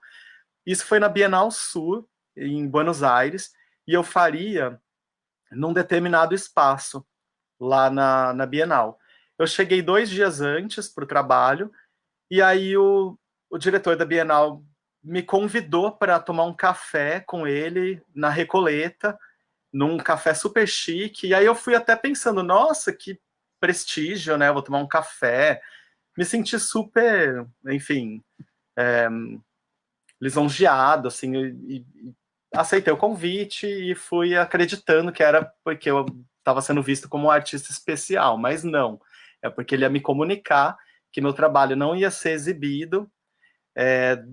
Isso foi na Bienal Sul, em Buenos Aires, e eu faria num determinado espaço lá na Bienal. Eu cheguei 2 dias antes para o trabalho, e aí o diretor da Bienal me convidou para tomar um café com ele na Recoleta, num café super chique. E aí eu fui até pensando, nossa, que prestígio, né? Eu vou tomar um café. Me senti super, enfim, lisonjeado, assim, e aceitei o convite e fui acreditando que era porque eu estava sendo visto como um artista especial, mas não. É porque ele ia me comunicar que meu trabalho não ia ser exibido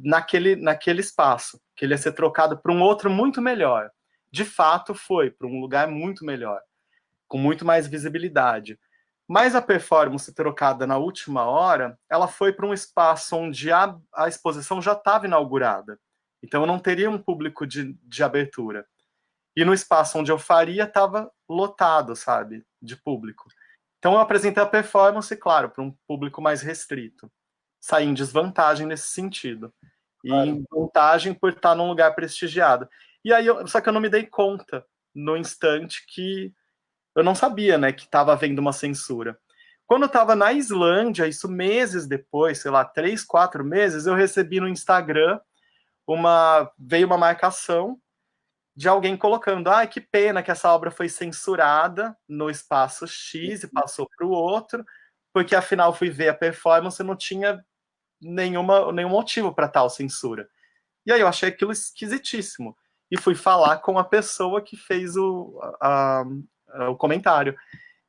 naquele espaço, que ele ia ser trocado para um outro muito melhor. De fato, foi para um lugar muito melhor, com muito mais visibilidade. Mas a performance trocada na última hora, ela foi para um espaço onde a exposição já estava inaugurada. Então eu não teria um público de abertura. E no espaço onde eu faria, estava lotado, sabe, de público. Então eu apresentei a performance, claro, para um público mais restrito. Saí em desvantagem nesse sentido. E Claro. em vantagem por estar num lugar prestigiado. E aí, só que eu não me dei conta no instante que eu não sabia, né, que estava havendo uma censura. Quando eu estava na Islândia, isso meses depois, sei lá, 3, 4 meses, eu recebi no Instagram veio uma marcação de alguém colocando, que pena que essa obra foi censurada no espaço X e passou para o outro, porque afinal fui ver a performance e não tinha nenhum motivo para tal censura. E aí eu achei aquilo esquisitíssimo. E fui falar com a pessoa que fez o comentário.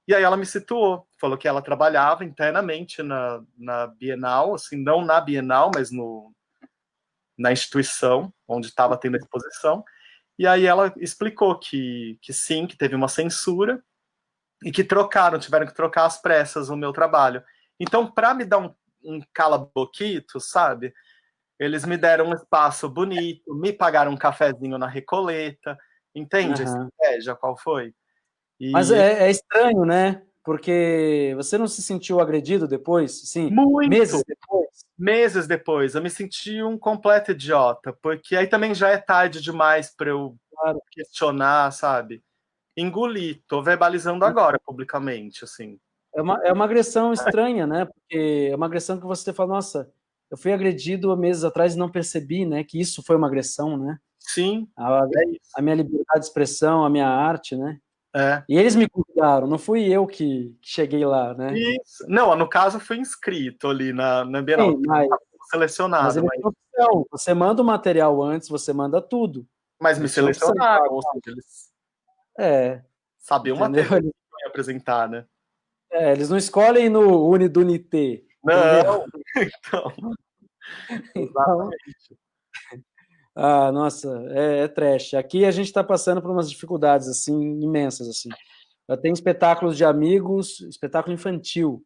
E aí ela me situou, falou que ela trabalhava internamente na Bienal, assim, não na Bienal, mas na instituição onde estava tendo a exposição. E aí ela explicou que sim, que teve uma censura e que tiveram que trocar às pressas o meu trabalho. Então, para me dar um cala-boquito, sabe? Eles me deram um espaço bonito, me pagaram um cafezinho na Recoleta, entende a Aham. estratégia qual foi? Mas E é estranho, né? Porque você não se sentiu agredido depois? Sim, meses muito, depois? meses depois, eu me senti um completo idiota, porque aí também já é tarde demais para eu Claro. questionar, sabe? Engoli, tô verbalizando agora publicamente, assim. É uma agressão estranha, né? Porque é uma agressão que você fala, nossa, eu fui agredido há meses atrás e não percebi, né? Que isso foi uma agressão, né? Sim, A, é a isso. minha liberdade de expressão, a minha arte, né? É. E eles me convidaram, não fui eu que cheguei lá, né? Isso. Não, no caso eu fui inscrito ali na Bienal, Sim, mas selecionado, ele tem opção. Você manda o material antes, você manda tudo. mas me Eles tinham opção de selecionaram, pagar. ou seja, eles É, sabiam o entendeu? material que eu ia apresentar, né? Eles não escolhem no Unidunité, entendeu? Não, então, Então, exatamente. nossa, é trash. Aqui a gente está passando por umas dificuldades assim imensas assim. Eu tenho espetáculos de amigos, espetáculo infantil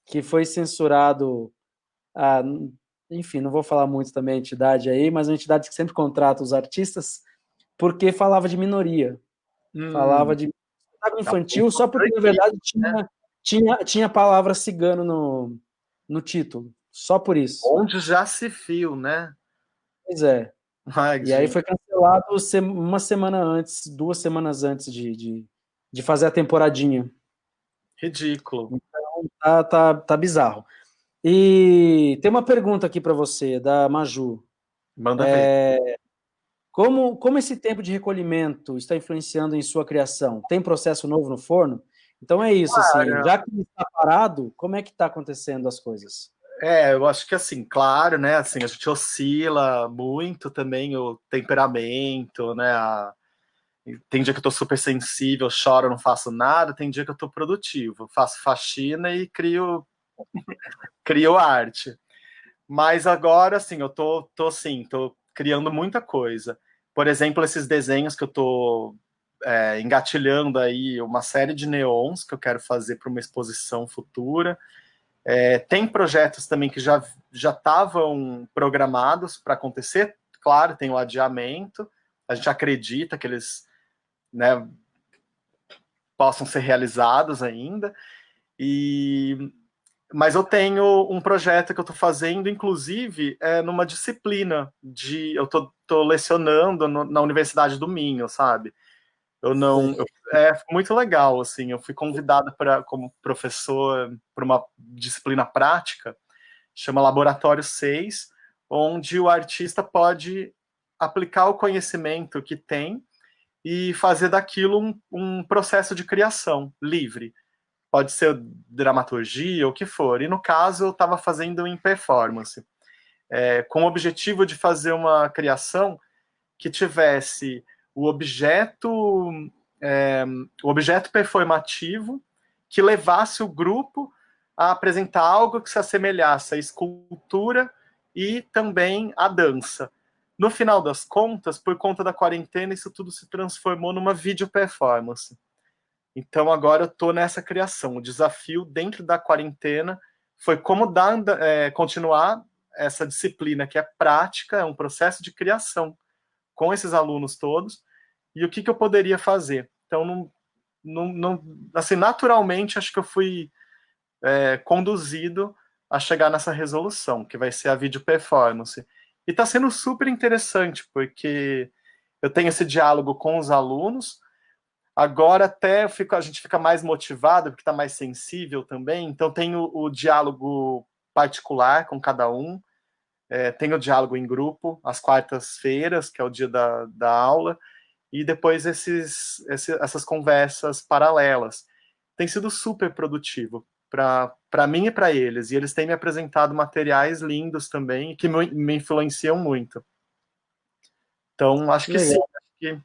que foi censurado. ah, Enfim, não vou falar muito também a entidade aí, mas uma entidade que sempre contrata os artistas porque falava de minoria, falava Hum, de espetáculo tá bem infantil só porque na proibido, verdade né? tinha palavra cigano no título. Só por isso. Onde já se viu, né? Pois é. Ai, E aí gente, foi cancelado uma semana antes, 2 semanas antes de fazer a temporadinha. ridículo. Então tá bizarro. E tem uma pergunta aqui para você, da Maju. Manda ver. Como esse tempo de recolhimento está influenciando em sua criação? Tem processo novo no forno? Então é isso, assim, Cara, já que está parado, como é que está acontecendo as coisas? eu acho que assim, claro, né? Assim, a gente oscila muito também o temperamento, né? Tem dia que eu tô super sensível, choro, não faço nada, tem dia que eu tô produtivo, faço faxina e crio arte. Mas agora, assim, eu tô criando muita coisa. Por exemplo, esses desenhos que eu tô engatilhando aí, uma série de neons que eu quero fazer para uma exposição futura. Tem projetos também que já estavam programados para acontecer. Claro, tem o adiamento. A gente acredita que eles, né, possam ser realizados ainda. E mas eu tenho um projeto que eu estou fazendo, inclusive, numa disciplina eu tô lecionando na Universidade do Minho, sabe? Eu não, Sei. é muito legal, assim. Eu fui convidada como professor para uma disciplina prática, chama Laboratório 6, onde o artista pode aplicar o conhecimento que tem e fazer daquilo um processo de criação livre. Pode ser dramaturgia, o que for. E no caso, eu estava fazendo em performance, com o objetivo de fazer uma criação que tivesse o objeto, o objeto performativo que levasse o grupo a apresentar algo que se assemelhasse à escultura e também à dança. No final das contas, por conta da quarentena, isso tudo se transformou numa video performance. Então agora eu estou nessa criação. O desafio dentro da quarentena foi como continuar essa disciplina que é prática, é um processo de criação com esses alunos todos, e o que eu poderia fazer. Então, assim, naturalmente, acho que eu fui conduzido a chegar nessa resolução, que vai ser a video performance. E está sendo super interessante, porque eu tenho esse diálogo com os alunos. Agora até a gente fica mais motivado, porque está mais sensível também. Então tem o diálogo particular com cada um, tem o diálogo em grupo, às quartas-feiras, que é o dia da aula, e depois essas conversas paralelas. Tem sido super produtivo para mim e para eles. E eles têm me apresentado materiais lindos também, que me influenciam muito. Então, acho Que que sim, legal, acho que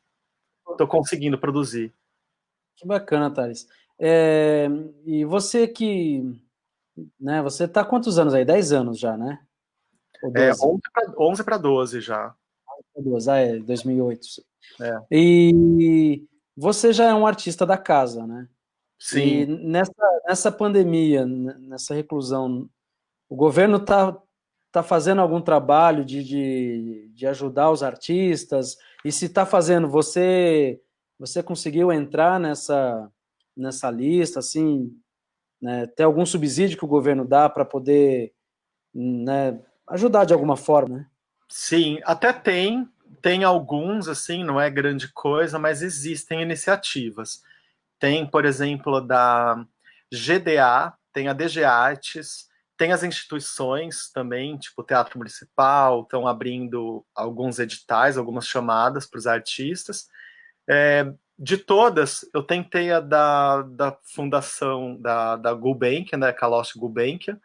estou conseguindo produzir. que bacana, Thales. É, e você né, você está há quantos anos aí? 10 anos já, né? Ou 12? 11 para 12 já. Ou 12, ah, é 2008. É. E você já é um artista da casa, né? E Sim, nessa pandemia, nessa reclusão, o governo tá fazendo algum trabalho de ajudar os artistas? E se está fazendo, você conseguiu entrar nessa lista, assim, né? Tem algum subsídio que o governo dá para poder, né, ajudar de alguma forma, né? sim, até tem alguns, assim, não é grande coisa, mas existem iniciativas. Tem, por exemplo, da GDA, tem a DG Artes, tem as instituições também, tipo o Teatro Municipal, estão abrindo alguns editais, algumas chamadas para os artistas. De todas, eu tentei a da fundação da Gulbenkian, da Kalosh Gulbenkian,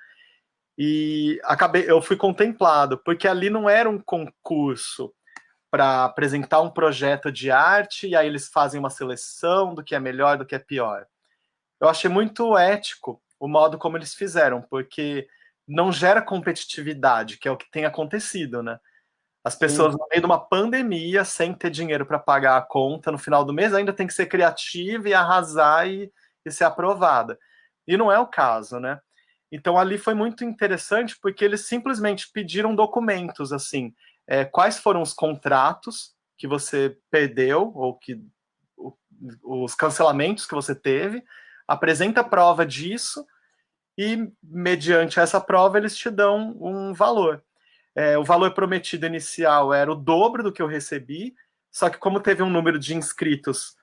e eu fui contemplado, porque ali não era um concurso para apresentar um projeto de arte e aí eles fazem uma seleção do que é melhor, do que é pior. Eu achei muito ético o modo como eles fizeram, porque não gera competitividade, que é o que tem acontecido, né? As pessoas, Sim, no meio de uma pandemia, sem ter dinheiro para pagar a conta no final do mês, ainda tem que ser criativa e arrasar e ser aprovada. E não é o caso, né? Então ali foi muito interessante porque eles simplesmente pediram documentos, assim, quais foram os contratos que você perdeu ou os cancelamentos que você teve, apresenta a prova disso e, mediante essa prova, eles te dão um valor. O valor prometido inicial era o dobro do que eu recebi, só que como teve um número de inscritos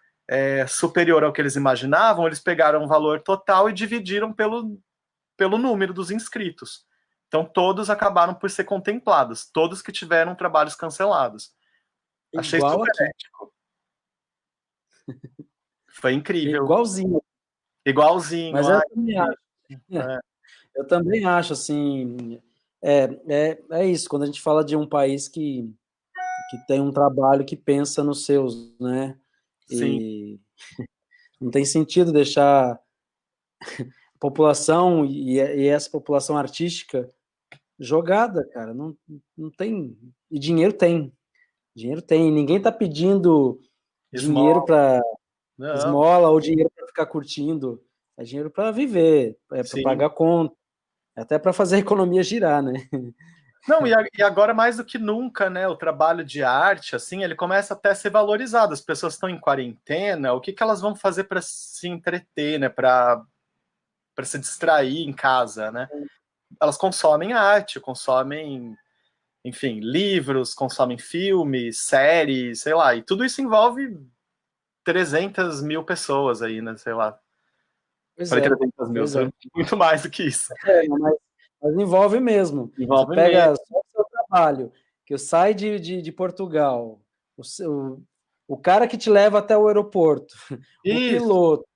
superior ao que eles imaginavam, eles pegaram o valor total e dividiram pelo número dos inscritos. Então, todos acabaram por ser contemplados, todos que tiveram trabalhos cancelados. Achei Igual super aqui. ético. Foi incrível. Igualzinho. Igualzinho. Mas eu também acho. É. Eu também acho, assim, é isso, quando a gente fala de um país que tem um trabalho que pensa nos seus, né? Sim. E não tem sentido deixar a população e essa população artística jogada, cara. Não tem. E dinheiro tem. Dinheiro tem. Ninguém tá pedindo dinheiro Esmola. para Não. esmola ou dinheiro para ficar curtindo. É dinheiro para viver, é para Sim. pagar conta, até para fazer a economia girar, né? Não, e agora mais do que nunca, né? O trabalho de arte, assim, ele começa até a ser valorizado. As pessoas estão em quarentena, o que elas vão fazer para se entreter, né? Para se distrair em casa, né? Elas consomem arte, consomem, enfim, livros, consomem filmes, séries, sei lá. E tudo isso envolve 300 mil pessoas aí, né? Sei lá. Pois Falei é, 300 mil, pois é. muito mais do que isso. Mas envolve mesmo. Você Envolve mesmo. pega só o seu trabalho, que sai de Portugal, o cara que te leva até o aeroporto, o Isso. piloto,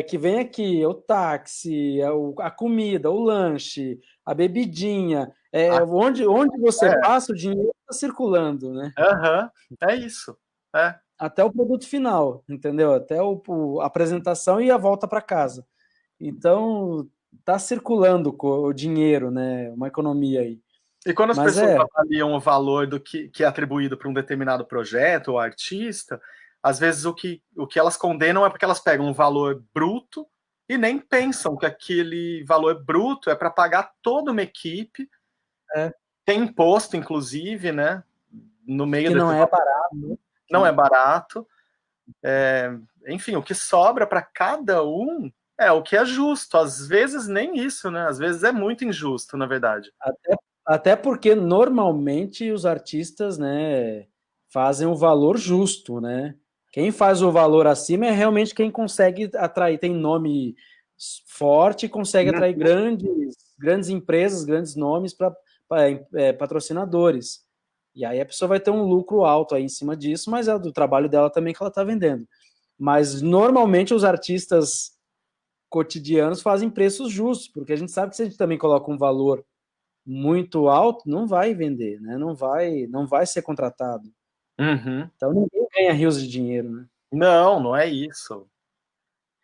que vem aqui, o táxi, a comida, o lanche, a bebidinha, Ah, onde você é. passa, o dinheiro está circulando, né? Aham. É isso. É. Até o produto final, entendeu? Até a apresentação e a volta para casa. Então, tá circulando o dinheiro, né? Uma economia aí. E quando as Mas pessoas avaliam o valor do que é atribuído para um determinado projeto ou artista, às vezes o que elas condenam é porque elas pegam um valor bruto e nem pensam que aquele valor bruto é para pagar toda uma equipe, é, tem imposto, inclusive, né? No meio que não desse é barato, né? não é barato. Enfim, o que sobra para cada um é o que é justo. Às vezes nem isso, né? Às vezes é muito injusto, na verdade. Até porque normalmente os artistas, né, fazem o valor justo, né? Quem faz o valor acima é realmente quem consegue atrair, tem nome forte, consegue atrair grandes empresas, grandes nomes para patrocinadores. E aí a pessoa vai ter um lucro alto aí em cima disso, mas é do trabalho dela também que ela está vendendo. Mas normalmente os artistas cotidianos fazem preços justos, porque a gente sabe que se a gente também coloca um valor muito alto, não vai vender, né? Não vai ser contratado. Uhum. Então ninguém ganha rios de dinheiro, né? Não, não é isso.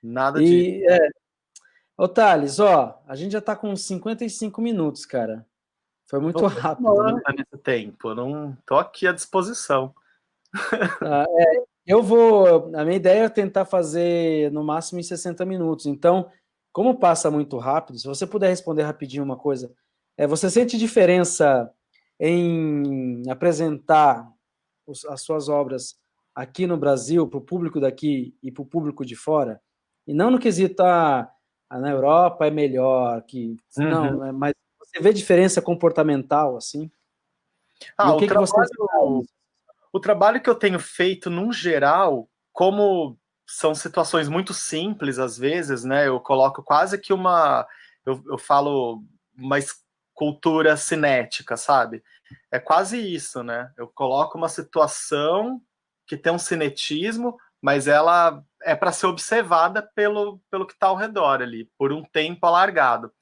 Nada disso. E, ô Thales, ó, a gente já tá com 55 minutos, cara. Foi muito rápido, né? Nesse tempo, eu não tô aqui à disposição. Tá, a minha ideia é tentar fazer no máximo em 60 minutos. Então, como passa muito rápido, se você puder responder rapidinho uma coisa, você sente diferença em apresentar as suas obras aqui no Brasil, para o público daqui e para o público de fora? E não no quesito, na Europa é melhor, Uhum. não, mas você vê diferença comportamental, assim? E Ah, o que que você faz? o trabalho que eu tenho feito, num geral, como são situações muito simples às vezes, né? Eu coloco quase que eu falo uma escultura cinética, sabe? É quase isso, né? Eu coloco uma situação que tem um cinetismo, mas ela é para ser observada pelo que está ao redor ali, por um tempo alargado.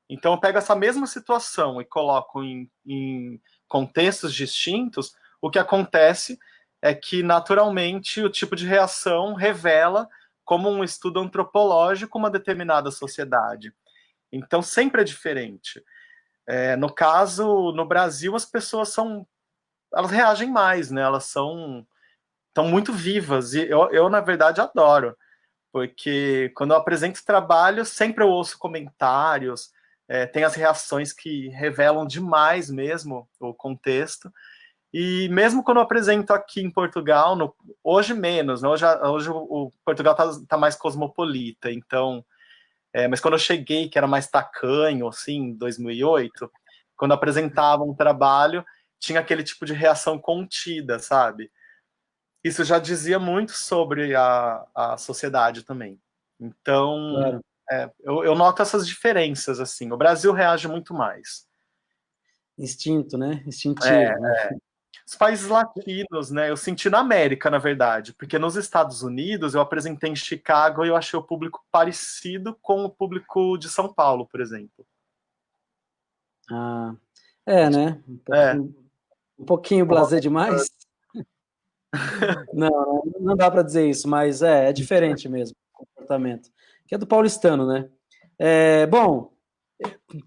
Então, eu pego essa mesma situação e coloco em contextos distintos. O que acontece é que, naturalmente, o tipo de reação revela como um estudo antropológico uma determinada sociedade. Então, sempre é diferente. No caso, no Brasil, as pessoas elas reagem mais, né? Elas estão muito vivas. E eu, na verdade, adoro. Porque quando eu apresento trabalho, sempre eu ouço comentários, tem as reações que revelam demais mesmo o contexto. E mesmo quando eu apresento aqui em Portugal, hoje menos, né? Hoje o Portugal tá mais cosmopolita, então Mas quando eu cheguei, que era mais tacanho, assim, em 2008, quando apresentava um trabalho, tinha aquele tipo de reação contida, sabe? Isso já dizia muito sobre a sociedade também. Então, Claro. eu noto essas diferenças, assim. O Brasil reage muito mais. Instinto, né? É, Instintivo, né? os países latinos, né? Eu senti na América, na verdade, porque nos Estados Unidos eu apresentei em Chicago e eu achei o público parecido com o público de São Paulo, por exemplo. Ah, né? É, Um pouquinho blasé demais. Não, não dá para dizer isso, mas é diferente mesmo o comportamento. Que é do paulistano, né? Bom,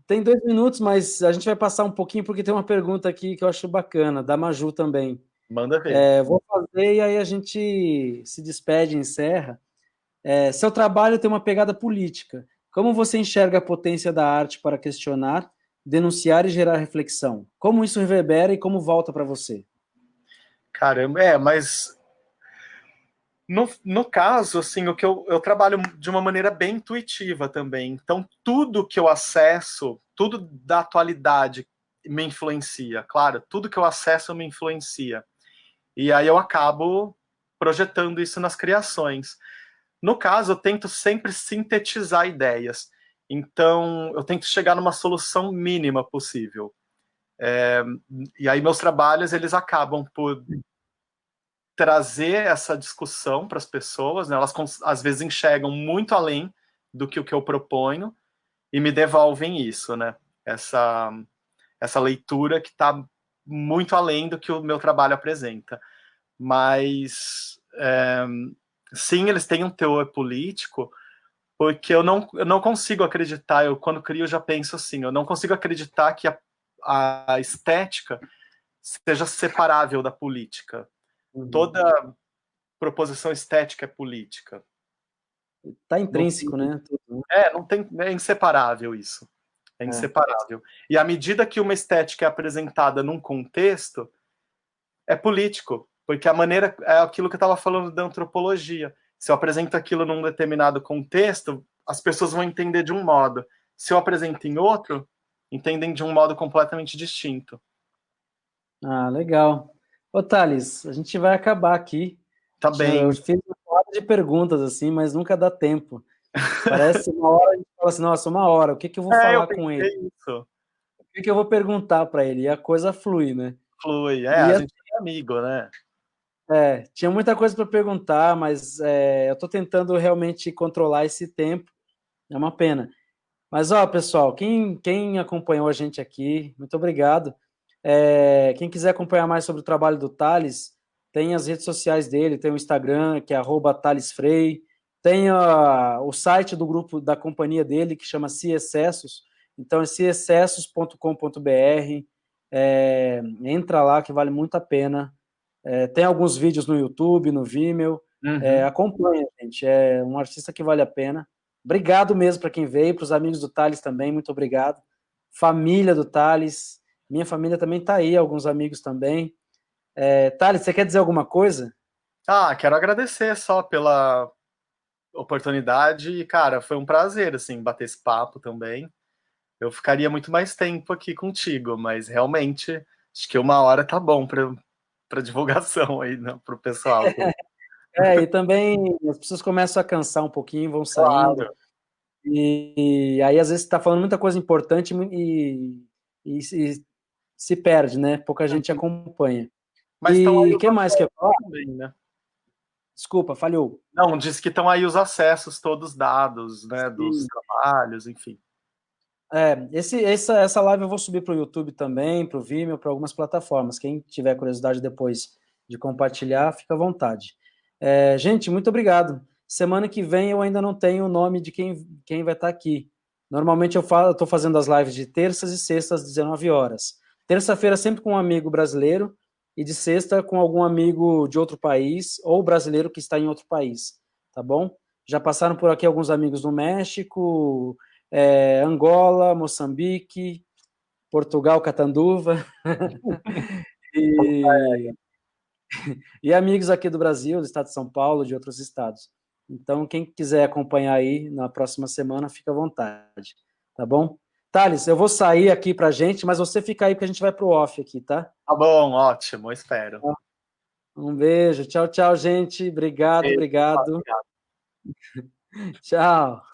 tem 2 minutos, mas a gente vai passar um pouquinho porque tem uma pergunta aqui que eu acho bacana, da Maju também. manda ver. Vou fazer e aí a gente se despede, encerra. Seu trabalho tem uma pegada política. Como você enxerga a potência da arte para questionar, denunciar e gerar reflexão? Como isso reverbera e como volta para você? Caramba, mas no caso, assim, o que eu trabalho de uma maneira bem intuitiva também. Então, tudo que eu acesso, tudo da atualidade me influencia. Claro, tudo que eu acesso me influencia. E aí eu acabo projetando isso nas criações. No caso, eu tento sempre sintetizar ideias. Então, eu tento chegar numa solução mínima possível. E aí meus trabalhos, eles acabam por trazer essa discussão para as pessoas, né? Elas às vezes enxergam muito além do que o que eu proponho e me devolvem isso, né? Essa leitura que está muito além do que o meu trabalho apresenta. Mas sim, eles têm um teor político, porque eu não consigo acreditar, eu quando crio já penso assim, eu não consigo acreditar que a estética seja separável da política. Uhum. Toda proposição estética é política. Tá Não, intrínseco, né? Tudo, não tem, é inseparável isso. É né? inseparável. E à medida que uma estética é apresentada num contexto, é político, porque a maneira é aquilo que eu estava falando da antropologia. Se eu apresento aquilo num determinado contexto, as pessoas vão entender de um modo. Se eu apresento em outro, entendem de um modo completamente distinto. Legal. Ô, Thales, a gente vai acabar aqui. Tá Eu bem. fiz uma hora de perguntas, assim, mas nunca dá tempo. Parece uma hora, a gente fala assim, nossa, uma hora, o que que eu vou Eu falar com ele? pensei isso. O que que eu vou perguntar para ele? E a coisa flui, né? Flui. E A gente é amigo, né? tinha muita coisa para perguntar, mas eu estou tentando realmente controlar esse tempo. É uma pena. Mas, ó, pessoal, quem acompanhou a gente aqui, muito obrigado. Quem quiser acompanhar mais sobre o trabalho do Thales, tem as redes sociais dele, tem o Instagram, que é @ThalesFrei, tem o site do grupo da companhia dele, que chama Se Excessos, então é seexcessos.com.br, entra lá que vale muito a pena. Tem alguns vídeos no YouTube, no Vimeo, Uhum. acompanha, gente, é um artista que vale a pena. Obrigado mesmo para quem veio, para os amigos do Thales também, muito obrigado. Família do Thales, minha família também está aí, alguns amigos também. Thales, você quer dizer alguma coisa? Quero agradecer só pela oportunidade e, cara, foi um prazer, assim, bater esse papo também. Eu ficaria muito mais tempo aqui contigo, mas realmente acho que uma hora tá bom para divulgação aí, né, pro pessoal. E também as pessoas começam a cansar um pouquinho, vão saindo, Claro. e aí às vezes está falando muita coisa importante e se perde, né? Pouca gente acompanha. Mas estão aí E os quem mais quer falar? acessos também, né? Desculpa, falhou. Não, diz que estão aí os acessos todos dados, né, dos Sim. trabalhos, enfim. Essa live eu vou subir para o YouTube também, para o Vimeo, para algumas plataformas. Quem tiver curiosidade depois de compartilhar, fica à vontade. Gente, muito obrigado. Semana que vem eu ainda não tenho o nome de quem vai estar aqui. Normalmente eu estou fazendo as lives de terças e sextas às 19 horas. Terça-feira sempre com um amigo brasileiro e de sexta com algum amigo de outro país ou brasileiro que está em outro país, tá bom? Já passaram por aqui alguns amigos do México, Angola, Moçambique, Portugal, Catanduva, e, e amigos aqui do Brasil, do estado de São Paulo, de outros estados. Então, quem quiser acompanhar aí na próxima semana, fica à vontade, tá bom? Thales, eu vou sair aqui pra gente, mas você fica aí porque a gente vai pro off aqui, tá? Tá bom, ótimo, espero. Um beijo, tchau, tchau, gente. Obrigado, Beijo, obrigado. obrigado. Tchau.